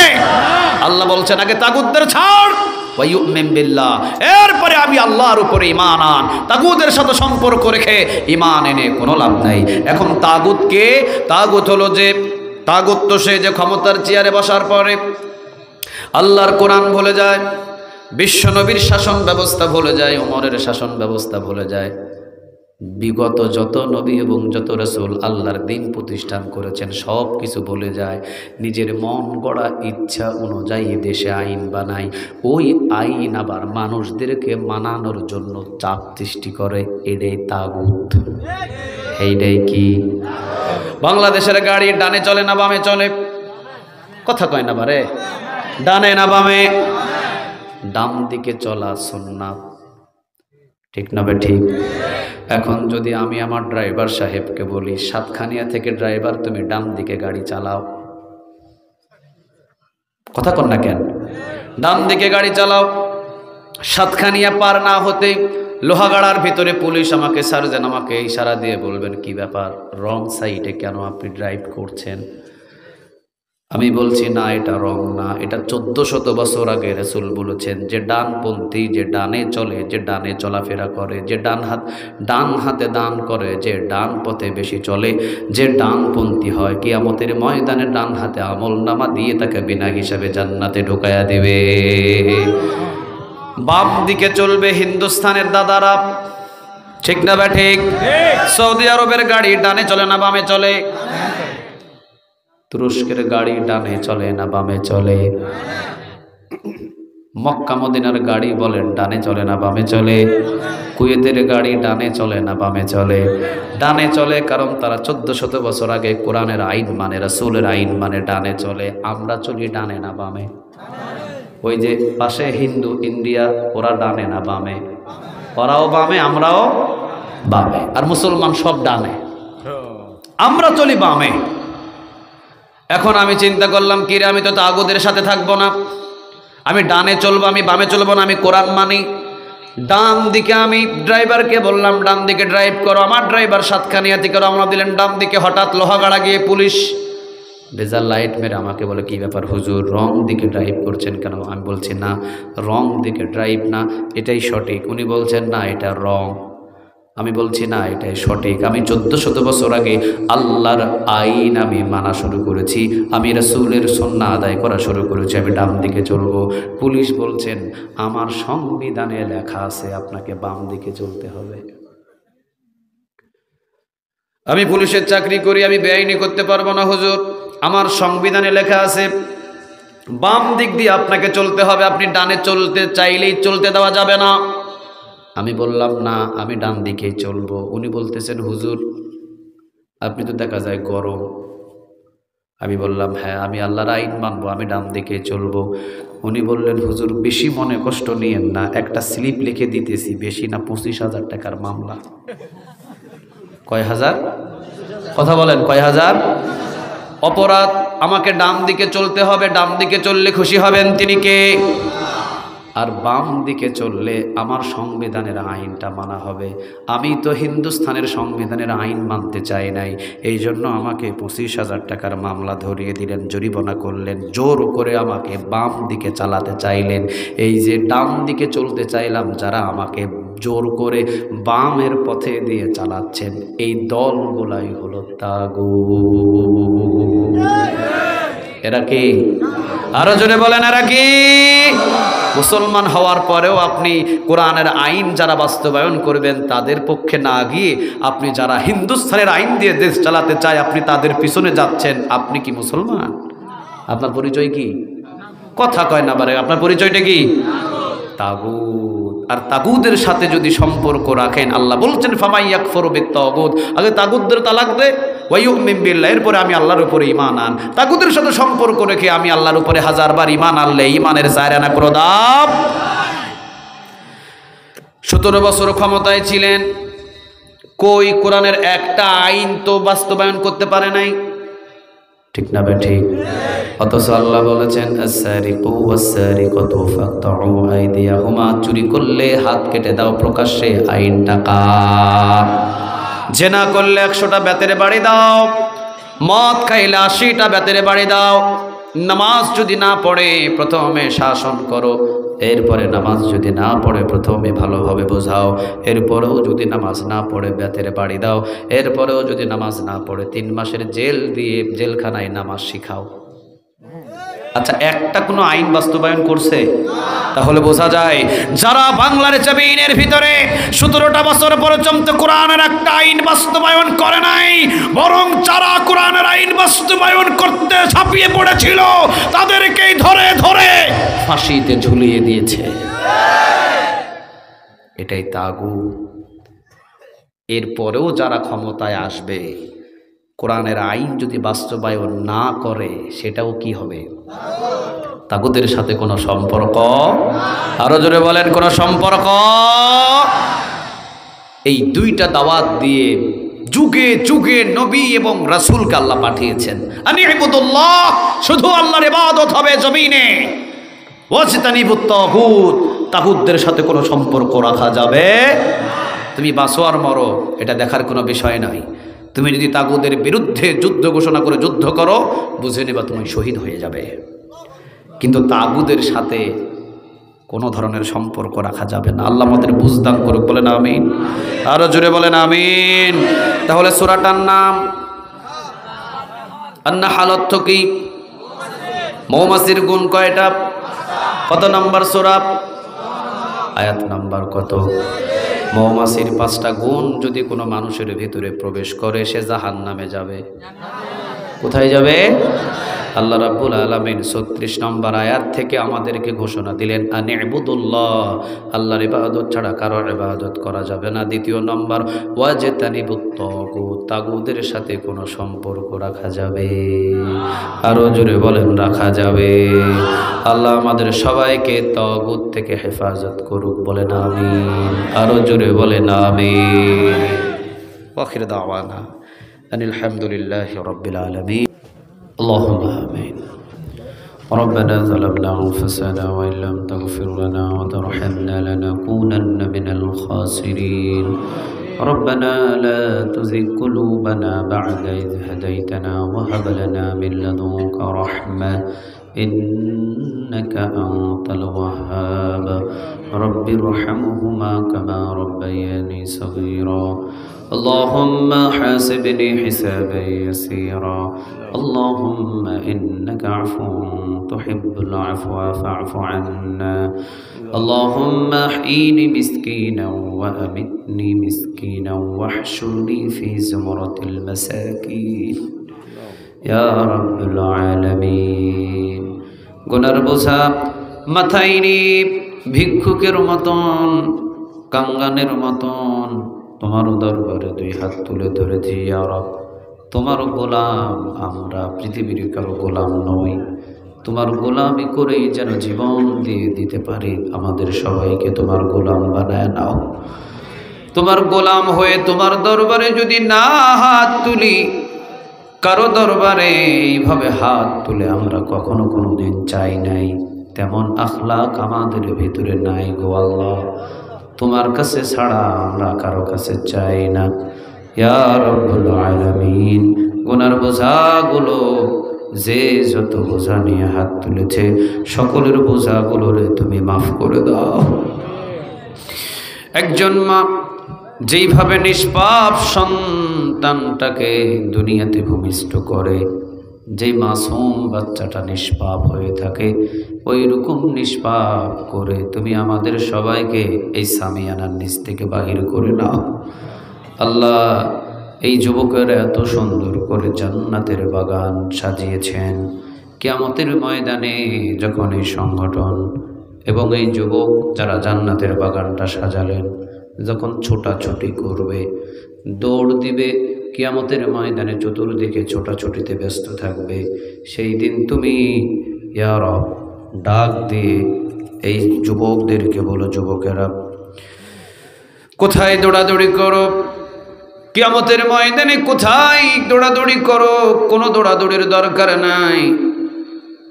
আল্লাহ বলছেন আগে তাগুতদের ছাড়, ওয়ায়ুমিন বিল্লাহ, এরপরে আমি আল্লাহর উপরে ঈমান আন। তাগুতের সাথে সম্পর্ক রেখে ঈমান এনে কোনো লাভ নাই। এখন তাগুত কে? তাগুত হলো যে, তাগুত তো সে যে ক্ষমতার চেয়ারে বসার পরে আল্লাহর কোরআন ভুলে যায়, বিশ্ব নবীর শাসন ব্যবস্থা ভুলে যায়, ওমরের শাসন ব্যবস্থা ভুলে যায়, বিগত যত নবী এবং যত রাসূল আল্লাহর দিন প্রতিষ্ঠান করেছেন সব কিছু ভুলে যায়, নিজের মন গড়া ইচ্ছা অনুযায়ী দেশে আইন বানায়, ওই আইন আবার মানুষদেরকে মানানোর জন্য চাপ সৃষ্টি করে, এটাই তাগুত। এইটাই কি? বাংলাদেশের গাড়ি ডানে চলে না বামে চলে? কথা কয় না বারে, ডানে না বামে? ডান দিকে চলা সুন্নাত, ঠিক না ঠিক? এখন যদি আমি আমার ড্রাইভার সাহেবকে বলি সাতখানিয়া থেকে ড্রাইভার তুমি ডান দিকে গাড়ি চালাও, কথা কন না কেন, ডান দিকে গাড়ি চালাও, সাতখানিয়া পার না হতেই লোহাগাড়ার ভিতরে পুলিশ আমাকে সার্জেন আমাকে ইশারা দিয়ে বলবেন কি ব্যাপার, রং সাইডে কেন আপনি ড্রাইভ করছেন? আমি বলছি না, এটা রং না, এটা 1400 বছর আগে রাসূল বলেছেন যে ডানপন্থী, যে ডানে চলে, যে ডানে চলাফেরা করে, যে ডান হাতে দান করে, যে ডান পথে বেশি চলে, যে ডানপন্থী হয়, কিয়ামতের ময়দানে ডান হাতে আমলনামা দিয়ে তাকে বিনা হিসাবে জান্নাতে ঢুকায়া দেবে। বাম দিকে চলবে হিন্দুস্তানের দাদারা, ঠিক না বা ঠিক? সৌদি আরবের গাড়ি ডানে চলে না বামে চলে? তুরস্কের গাড়ি ডানে চলে না বামে চলে? মক্কা মদিনার গাড়ি বলেন ডানে চলে না বামে চলে? কুয়েতের গাড়ি ডানে চলে না বামে চলে? ডানে চলে, কারণ তারা 1400 বছর আগে কোরআনের আইন মানে, রাসূলের আইন মানে, ডানে চলে। আমরা চলি ডানে না বামে? ওই যে পাশে হিন্দু ইন্ডিয়া, ওরা ডানে না বামে? ওরাও বামে, আমরাও বামে, আর মুসলমান সব ডানে, আমরা চলি বামে। এখন আমি চিন্তা করলাম কি রে, আমি তো তাগুদের সাথে থাকবো না, আমি ডানে চলবো, আমি বামে চলবো না, আমি কোরআন মানি। ডান দিকে আমি ড্রাইভারকে বললাম ডান দিকে ড্রাইভ করো, আমার ড্রাইভার সাতখানিয়া থেকে রওনা দিলেন ডান দিকে, হঠাৎ লোহাগাড়া গিয়ে পুলিশ লেজার লাইট মেরে আমাকে বলে কি ব্যাপার হুজুর, রং দিকে ড্রাইভ করছেন কেন? আমি বলছি না, রং দিকে ড্রাইভ না, এটাই সঠিক। উনি বলছেন না এটা রং, আমি বলছি না এটাই সঠিক। আমি 1400 বছর আগে আল্লাহর আইন আমি মানা শুরু করেছি, আমি রাসূলের সুন্নাহ আদায় করা শুরু করেছি, আমি ডান দিকে চলবো। পুলিশ বলছেন আমার সংবিধানে লেখা আছে আপনাকে বাম দিকে চলতে হবে। আমি পুলিশের চাকরি করি, আমি বেআইনি করতে পারবো না হুজুর, আমার সংবিধানে লেখা আছে বাম দিক দিয়ে আপনাকে চলতে হবে, আপনি ডানে চলতে চাইলেই চলতে দেওয়া যাবে না। আমি বললাম না, আমি ডান দিকেই চলবো। উনি বলতেছেন হুজুর আপনি তো দেখা যায় গরম। আমি বললাম হ্যাঁ, আমি আল্লাহর আইন মানবো, আমি ডান দিকে চলবো। উনি বললেন হুজুর বেশি মনে কষ্ট নিয়েন না, একটা স্লিপ লিখে দিতেছি, বেশি না 25,000 টাকার মামলা। কয় হাজার? কথা বলেন, কয় হাজার অপরাধ? আমাকে ডান দিকে চলতে হবে, ডান দিকে চললে খুশি হবেন তিনি কে? আর বাম দিকে চললে আমার সংবিধানের আইনটা মানা হবে। আমি তো হিন্দুস্তানের সংবিধানের আইন মানতে চাই নাই, এই জন্য আমাকে 25,000 টাকার মামলা ধরিয়ে দিলেন, জরিমানা করলেন, জোর করে আমাকে বাম দিকে চালাতে চাইলেন। এই যে ডান দিকে চলতে চাইলাম, যারা আমাকে জোর করে বামের পথে দিয়ে চালাচ্ছেন, এই দলগুলাই হলো তাগুত। এরা কি? আরো জোরে বলেন এরা কি? মুসলমান হওয়ার পরেও আপনি কোরআনের আইন যারা বাস্তবায়ন করবেন তাদের পক্ষে না গিয়ে আপনি যারা হিন্দুস্তানের আইন দিয়ে দেশ চালাতে চায় আপনি তাদের পিছনে যাচ্ছেন, আপনি কি মুসলমান? আপনার পরিচয় কি? কথা কয় না বারে, আপনার পরিচয়টা কি? তাগুত। আর তাগুদের সাথে যদি সম্পর্ক রাখেন, আল্লাহ বলছেন ফামাই ইয়াকফুরু বিত্তাগুত, আগে তাগুতদের তালাক দে, ওয়ায়ুমিন বিল্লাহ, এরপরে আমি আল্লাহর উপরে ঈমান আন। তাগুদের সাথে সম্পর্ক রেখে আমি আল্লাহর উপরে 1000 বার ঈমান আনলে ঈমানের 4 আনা প্রদাব। 17 বছর ক্ষমতায় ছিলেন, কই কোরআনের একটা আইন তো বাস্তবায়ন করতে পারে নাই, ঠিক না বেঠিক? অথচ আল্লাহ বলেছেন আস-সারিকু ওয়াস-সারিকাতু ফাকতাউ আইদিয়াহুমা, চুরি করলে হাত কেটে দাও, প্রকাশ্যে আইনটা কার? জেনা করলে 100টা বেতের বাড়ি দাও, মদ খাইলে 80টা বেতের বাড়ি দাও, নামাজ যদি না পড়ে প্রথমে শাসন করো, এরপরে নামাজ যদি না পড়ে প্রথমে ভালোভাবে বোঝাও, এরপরেও যদি নামাজ না পড়ে বেতের বাড়ি দাও, এরপরেও যদি নামাজ না পড়ে 3 মাসের জেল দিয়ে জেলখানায় নামাজ শিখাও। আচ্ছা, একটা কোনো আইন বাস্তবায়ন করছে? তাহলে বোঝা যায় যারা বাংলার জমিনের ভিতরে 17টা বছর পর্যন্ত কোরআনের একটা আইন বাস্তবায়ন করে নাই, বরং যারা কোরআনের আইন বাস্তবায়ন করতে ঝাঁপিয়ে পড়েছিল তাদেরকেই ধরে ধরে ফাঁসিতে ঝুলিয়ে দিয়েছে। এটাই তাগুত। এরপরেও যারা ক্ষমতায় আসবে, কোরআনের আইন যদি বাস্তবায়ন না করে সেটাও কি হবে? তাগুতের সাথে কোনো সম্পর্ক। আরো জোরে বলেন, কোনো সম্পর্ক। এই 2টা দাওয়াত দিয়ে যুগে যুগে নবী এবং রাসূলকে আল্লাহ পাঠিয়েছেন। আনিবুদুল্লাহ, শুধু আল্লাহর ইবাদত হবে জমিনে। ওয়াজতানিবুত তাগুত, তাগুতদের সাথে কোনো সম্পর্ক রাখা যাবে। তুমি বাঁচো আর মরো এটা দেখার কোনো বিষয় নয়। তুমি যদি তাগুতের বিরুদ্ধে যুদ্ধ ঘোষণা করে যুদ্ধ করো, বুঝে নেবা তুমি শহীদ হয়ে যাবে। কিন্তু তাগুতের সাথে কোনো ধরনের সম্পর্ক রাখা যাবে না। আল্লাহ আমাদের বুঝদান করুক, বলেন আমিন। আরো জোরে বলেন আমিন। তাহলে সূরাটার নাম আন-নাহল। অর্থ কি? মৌমাছির গুণ কয়টা? কত নম্বর সূরা? আয়াত নাম্বার কত? মৌমাছির 5টা গুণ যদি কোনো মানুষের ভিতরে প্রবেশ করে সে জাহান্নামে যাবে। কোথায় যাবে? আল্লাহ রাব্বুল আলামিন 36 নম্বর আয়াত থেকে আমাদেরকে ঘোষণা দিলেন আনিবুদুল্লাহ, আল্লাহর ইবাদত ছাড়া কারো ইবাদত করা যাবে না। 2 নম্বর ওয়াজতানিবুত তাগুত, তাগুতের সাথে কোনো সম্পর্ক রাখা যাবে। আরো জোরে বলেন, রাখা যাবে। আল্লাহ আমাদের সবাইকে তাগুত থেকে হেফাজত করুক, বলেন আমিন। আরো জোরে বলেন আমিন। আখির দাওয়ানা আনিল হামদুলিল্লাহি রাব্বিল আলামিন। اللهم آمين. ربنا ظلمنا أنفسنا وإن لم تغفر لنا وترحمنا لنكونن من الخاسرين. ربنا لا تزغ قلوبنا بعد إذ هديتنا وهب لنا من لدنك رحمة إنك أنت الوهاب. رب ارحمهما كما ربياني صغيرا. اللهم حاسبني حسابا يسيرا. اللهم إنك عفو تحب العفو فاعف عنا. اللهم احيني مسكينا وأمتني مسكينا واحشرني في زمرة المساكين يا رب العالمين. গুনার বোঝা মাথায় নিয়ে ভিক্ষুকের মতন, কাঙ্গানের মতন তোমার দরবারে 2 হাত তুলে ধরেছি। ইয়া রব, তোমার গোলাম আমরা, পৃথিবীর কারো গোলাম নই। তোমার গোলামি করেই যেন জীবন দিয়ে দিতে পারি। আমাদের সবাইকে তোমার গোলাম বানায় নাও। তোমার গোলাম হয়ে তোমার দরবারে যদি না হাত তুলি, কারো দরবারে এইভাবে হাত তুলে আমরা কখনো কোনোদিন চাই নাই, তেমন আখলাক আমাদের ভিতরে নাই গো আল্লাহ। তোমার কাছে ছাড়া আমরা কারো কাছে চাই না। ইয়া রাব্বুল আলামিন, গুনার বোঝাগুলো যে যত বোঝা নিয়ে হাত তুলেছে সকলের বোঝাগুলোরে তুমি মাফ করে দাও। একজন মা যেইভাবে নিষ্পাপ সন্তানটাকে দুনিয়াতে ভূমিষ্ঠ করে, যে মাসুম বাচ্চাটা নিষ্পাপ হয়ে থাকে, ওই রকম নিষ্পাপ করে তুমি আমাদের সবাইকে এই সামিয়ানার নিচ থেকে বাহির করে নাও। আল্লাহ, এই যুবকের এত সুন্দর করে জান্নাতের বাগান সাজিয়েছেন, কিয়ামতের ময়দানে যখন এই সংগঠন এবং এই যুবক যারা জান্নাতের বাগানটা সাজালেন যখন ছোটাছুটি করবে, দৌড় দিবে, কিয়ামতের ময়দানে চতুর্দিকে ছোটাছুটিতে ব্যস্ত থাকবে, সেই দিন তুমি ইয়া রব ডাক দিয়ে এই যুবকদেরকে বলো, যুবকেরা কোথায় দৌড়াদৌড়ি করো, কিয়ামতের ময়দানে কোথায় দৌড়াদৌড়ি করো, কোনো দৌড়াদৌড়ির দরকার নাই।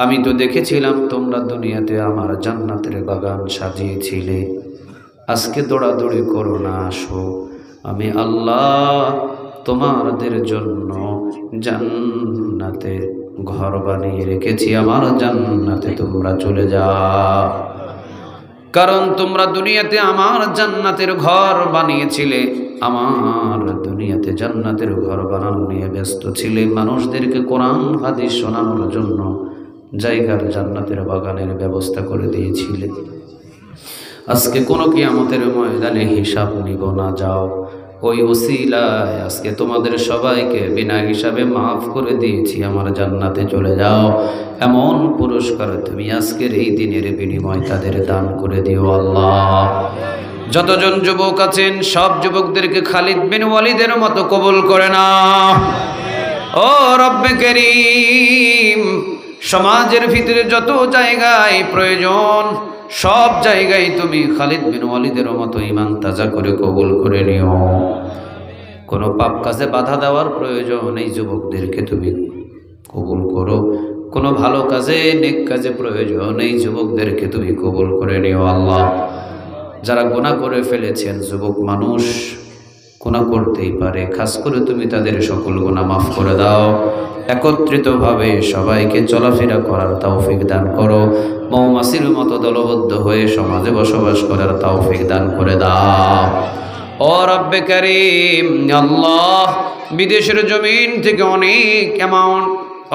আমি তো দেখেছিলাম তোমরা দুনিয়াতে আমার জান্নাতের বাগান সাজিয়েছিলে, আজকে দৌড়াদৌড়ি করো না, আসো আমি আল্লাহ তোমাদের জন্য জান্নাতে ঘর বানিয়ে রেখেছি, আমার জান্নাতে তোমরা চলে যাও। কারণ তোমরা দুনিয়াতে আমার জান্নাতের ঘর বানিয়েছিলে, আমার দুনিয়াতে জান্নাতের ঘর বানানো নিয়ে ব্যস্ত ছিলে, মানুষদেরকে কোরআন হাদিস শোনানোর জন্য জায়গার জান্নাতের বাগানের ব্যবস্থা করে দিয়েছিলে। আজকে কোনো কিয়ামতের ময়দানে হিসাব নিব না, যাও ওই ওসিলায় আজকে তোমাদের সবাইকে বিনা হিসাবে মাফ করে দিয়েছি, আমার জান্নাতে চলে যাও। এমন পুরস্কার তুমি আজকের এই দিনের বিনিময় তাদের দান করে দিও আল্লাহ। যতজন যুবক আছেন সব যুবকদেরকে খালিদ বিন ওয়ালিদের মতো কবুল করে নাও। ও রব্বে করিম, সমাজের ভিতরে যত জায়গায় প্রয়োজন সব জায়গায় তুমি খালিদ বিন ওয়ালিদের মতো ঈমান তাজা করে কবুল করে নিও। কোনো পাপ কাজে বাধা দেওয়ার প্রয়োজন এই যুবকদেরকে তুমি কবুল করো, কোনো ভালো কাজে নেক কাজে প্রয়োজন এই যুবকদেরকে তুমি কবুল করে নিও আল্লাহ। যারা গুনাহ করে ফেলেছেন, যুবক মানুষ গুনাহ করতেই পারে, খাস করে তুমি তাদের সকল গুনাহ মাফ করে দাও। একত্রিতভাবে সবাইকে চলাফেরা করার তৌফিক দান করো, মৌমাছির মতো দলবদ্ধ হয়ে সমাজে বসবাস করার তৌফিক দান করে দাও। ও রব্বে কারীম আল্লাহ, বিদেশের জমিন থেকে অনেক অ্যামাউন্ট,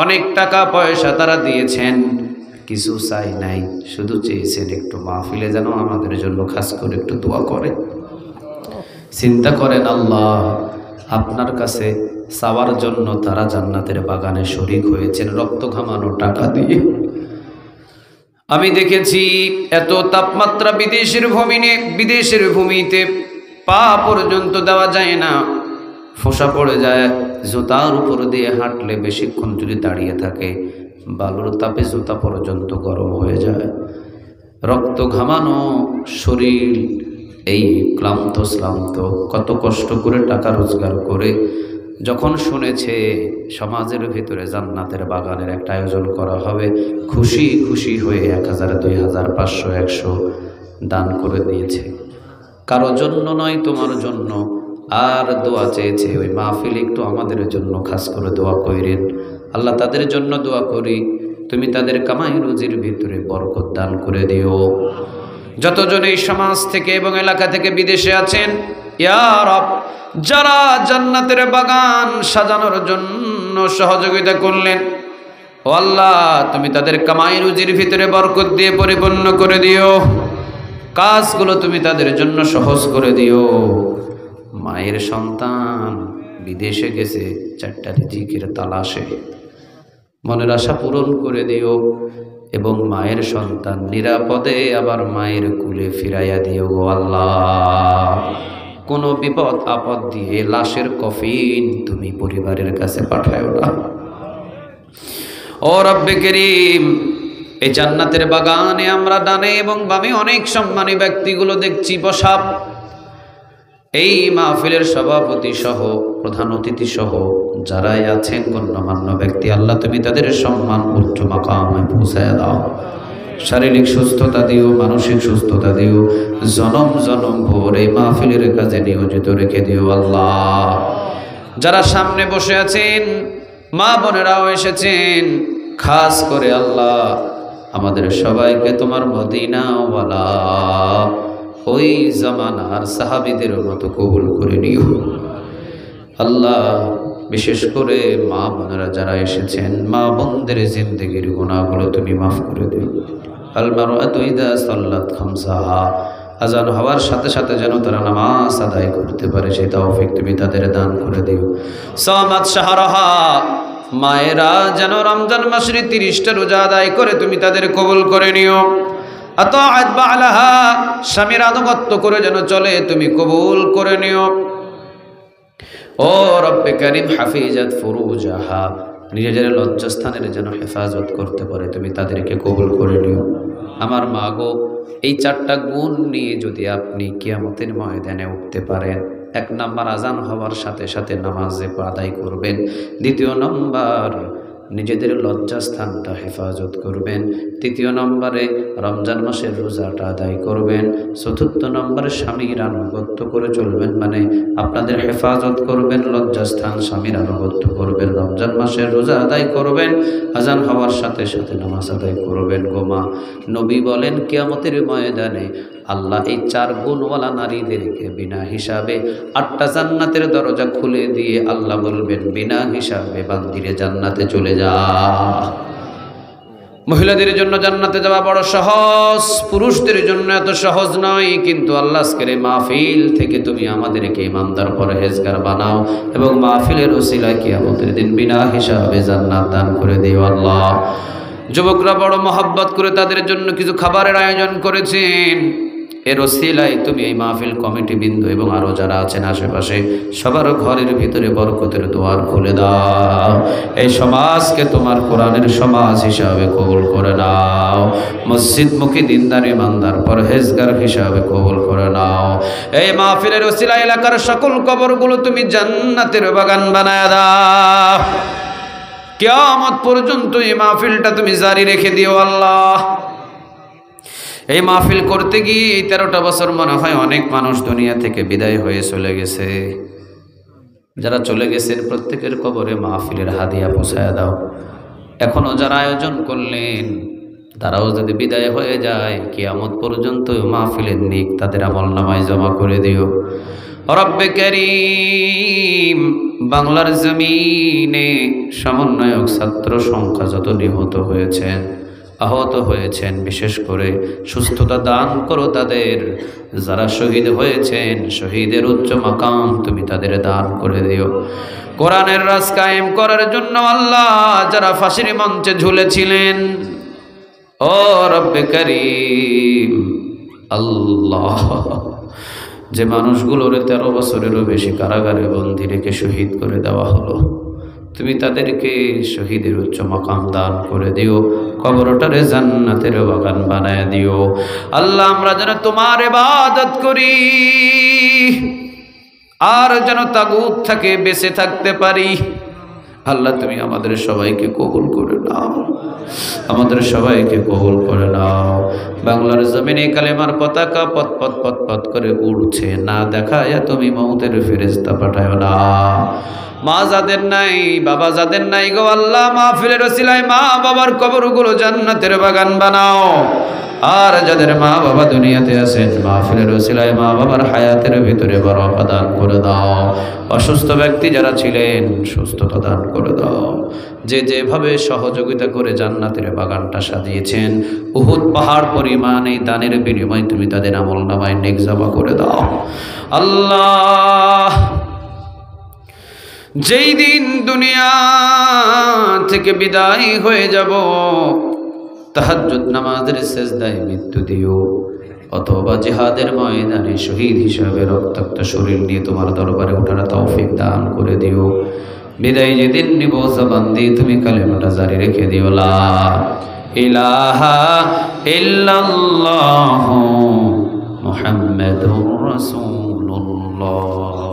অনেক টাকা পয়সা তারা দিয়েছেন, কিছু চাই নাই, শুধু চেয়েছেন একটু মাহফিলে যেন আমাদের জন্য খাস করে একটু দোয়া করে। চিন্তা করেন আল্লাহ, আপনার কাছে চাওয়ার জন্য তারা জান্নাতের বাগানে শরীক হয়েছেন রক্ত ঘামানো টাকা দিয়ে। আমি দেখেছি এত তাপমাত্রা বিদেশের ভূমিতে পা পর্যন্ত দেওয়া যায় না, ফোসা পড়ে যায়, জুতার উপর দিয়ে হাঁটলে বেশিক্ষণ যদি দাঁড়িয়ে থাকে বালুর তাপে জুতা পর্যন্ত গরম হয়ে যায়। রক্ত ঘামানো শরীর, এই ক্লান্ত কত কষ্ট করে টাকা রোজগার করে যখন শুনেছে সমাজের ভিতরে জান্নাতের বাগানের একটা আয়োজন করা হবে, খুশি খুশি হয়ে 1000, 2000, 500, 100 দান করে দিয়েছে। কারো জন্য নয়, তোমার জন্য। আর দোয়া চেয়েছে ওই মাহফিল একটু আমাদের জন্য খাস করে দোয়া করেন আল্লাহ। তাদের জন্য দোয়া করি, তুমি তাদের কামাই রুজির ভিতরে বরকত দান করে দিও। যতজন এই সমাজ থেকে এবং এলাকা থেকে বিদেশে আছেন, ইয়া রব, যারা জান্নাতের বাগান সাজানোর জন্য সহযোগিতা করলেন, ও আল্লাহ তুমি তাদের কামাই রুজির ভিতরে বরকত দিয়ে পরিপূর্ণ করে দিও, কাজগুলো তুমি তাদের জন্য সহজ করে দিও। মায়ের সন্তান বিদেশে গেছে 4টা রিজিকের তালাশে, মনের আশা পূরণ করে দিও এবং মায়ের সন্তান নিরাপদে আবার মায়ের কুলে ফিরাইয়া দিও গো আল্লাহ। কোনো বিপদ আপদ দিয়ে লাশের কফিন তুমি পরিবারের কাছে পাঠায়ো না। ও রব্বে করিম, এই জান্নাতের বাগানে আমরা ডানে এবং বামে অনেক সম্মানী ব্যক্তিগুলো দেখছি বসা। এই মাহফিলের সভাপতি সহ প্রধান অতিথি সহ যারাই আছেন গণ্যমান্য ব্যক্তি, আল্লাহ তুমি তাদের সম্মান উচ্চ মাকামে পৌঁছায় দাও। শারীরিক সুস্থতা দিও, মানসিক সুস্থতা দিও, জনম জনম ভোর এই মাহফিলের কাজে নিয়োজিত রেখে দিও আল্লাহ। যারা সামনে বসে আছেন, মা বোনেরাও এসেছেন, খাস করে আল্লাহ আমাদের সবাইকে তোমার মদিনাওয়ালা ওই জামানার সাহাবীদের মতো কবুল করে নিও আল্লাহ। বিশেষ করে মা বোনেরা যারা এসেছেন, মা বোনদের জিন্দেগির গুনাহগুলো তুমি মাফ করে দিও। আল মারআতু ইযা সাল্লাত খামসাহা, আজান হওয়ার সাথে সাথে যেন তারা নামাজ আদায় করতে পারে, সেই তৌফিক তুমি তাদের দান করে দিও। সামাত শাহরাহা, মায়েরা যেন রমজান মাসের 30টা রোজা আদায় করে তুমি তাদের কবুল করে নিও। আতাআত বালাহা, স্বামীর আনুগত্য করে যেন চলে তুমি কবুল করে নিও। ও রব্বে কারীম, হাফিজাত ফুরুজাহা, নিজেদের লজ্জাস্থানের যেন হেফাজত করতে পারে তুমি তাদেরকে কবুল করে নিও। আমার মা গো, এই 4টা গুণ নিয়ে যদি আপনি কিয়ামতের ময়দানে উঠতে পারেন, এক নাম্বার আজান হওয়ার সাথে সাথে নামাজে আদায় করবেন। দ্বিতীয় নাম্বার নিজেদের লজ্জাস্থানটা হেফাজত করবেন। তৃতীয় নম্বরে রমজান মাসের রোজাটা আদায় করবেন। চতুর্থ নম্বরে স্বামীর আনুগত্য করে চলবেন, মানে আপনাদের হেফাজত করবেন লজ্জাস্থান, স্বামীর আনুগত্য করবেন, রমজান মাসের রোজা আদায় করবেন, আজান হওয়ার সাথে সাথে নামাজ আদায় করবেন। গোমা নবী বলেন কিয়ামতের ময়দানে আল্লাহ এই 4 গুণওয়ালা নারীদেরকে বিনা হিসাবে 8টা জান্নাতের দরজা খুলে দিয়ে আল্লাহ বলবেন বিনা হিসাবে বান্দিরে জান্নাতে চলে যা। মহিলাদের জন্য জান্নাতে যাওয়া বড় সহজ, পুরুষদের জন্য এত সহজ নয়, কিন্তু আল্লাহ আজকের এই মাহফিল থেকে তুমি আমাদেরকে ইমানদার পরহেজগার বানাও এবং মাহফিলের ওসিলায় কিয়ামতের দিন বিনা হিসাবে জান্নাত দান করে দিও আল্লাহ। যুবকরা বড় মহব্বত করে তাদের জন্য কিছু খাবারের আয়োজন করেছেন, এর ওসিলায় তুমি এই মাহফিল কমিটি বিন্দু এবং আরও যারা আছেন আশেপাশে সবার ঘরের ভিতরে বরকতের দুয়ার খুলে দাও। এই সমাজকে তোমার কোরআনের সমাজ হিসাবে কবুল করে নাও, মসজিদমুখী দিনদার ইমানদার পরহেজগার হিসাবে কবুল করে নাও। এই মাহফিলের ওসিলায় এলাকার সকল কবরগুলো তুমি জান্নাতের বাগান বানায় দাও। কিয়ামত পর্যন্ত এই মাহফিলটা তুমি জারি রেখে দিও আল্লাহ। এই মাহফিল করতে গিয়ে 13টা বছর মনে হয় অনেক মানুষ দুনিয়া থেকে বিদায় হয়ে চলে গেছে। যারা চলে গেছেন প্রত্যেকের কবরে মাহফিলের হাদিয়া পৌঁছায় দাও। এখনও যারা আয়োজন করলেন তারাও যদি বিদায় হয়ে যায় কিয়ামত পর্যন্ত মাহফিলের নিক তাদের আমলনামায় জমা করে দিও। রব্বে কারীম, বাংলার জমিনে সমন্বয়ক ছাত্র সংখ্যা যত নিহত হয়েছেন আহত হয়েছেন বিশেষ করে সুস্থতা দান করো তাদের। যারা শহীদ হয়েছেন শহীদের উচ্চ মাকাম তুমি তাদের দান করে দিও। কোরআনের রাজ কায়েম করার জন্য আল্লাহ যারা ফাঁসির মঞ্চে ঝুলেছিলেন, ও রব্বে কারীম আল্লাহ, যে মানুষগুলোর 13 বছরেরও বেশি কারাগারে বন্দী রেখে শহীদ করে দেওয়া হলো, তুমি তাদেরকে শহীদের উচ্চ মাকাম দান করে দিও, কবরটারে জান্নাতের বাগান বানায় দিও আল্লাহ। আমরা যেন তোমার ইবাদত করি আর যেন তাগুত থেকে বেঁচে থাকতে পারি। আল্লাহ তুমি আমাদের সবাইকে কবুল করে নাও, আমাদের সবাইকে কবুল করে নাও। বাংলার জমিনে কালেমার পতাকা পথ পথ পথ পথ করে উড়ছে, না দেখায় তুমি মউতের ফেরেশতা পাঠায় না। মা যাদের নাই, বাবা যাদের নাই গো আল্লাহ, মাহফিলের ওসিলায় মা বাবার কবরগুলো জান্নাতের বাগান বানাও। আর যাদের মা বাবা দুনিয়াতে আছেন মাহফিলের ওসিলায় মা বাবার হায়াতের ভিতরে বরকত দান করে দাও। অসুস্থ ব্যক্তি যারা ছিলেন সুস্থতা দান করে দাও। যে যেভাবে সহযোগিতা করে জান্নাতের বাগানটা সাজিয়েছেন উহুদ পাহাড় পরিমাণ এই দানের বিনিময়ে তুমি তাদের আমলনামায় নেক জমা করে দাও আল্লাহ। যেই দিন দুনিয়া থেকে বিদায় হয়ে যাব তাহাজ্জুদ নামাজের সেজদায় মৃত্যু দিও, অথবা জিহাদের ময়দানে শহীদ হিসাবে রক্তাক্ত শরীর নিয়ে তোমার দরবারে ওঠার তৌফিক দান করে দিও। বিদায় যেদিন নিব জবান দিয়ে তুমি কালেমাটা জারি রেখে দিও, লা ইলাহা ইল্লাল্লাহু মুহাম্মাদুর রাসূলুল্লাহ।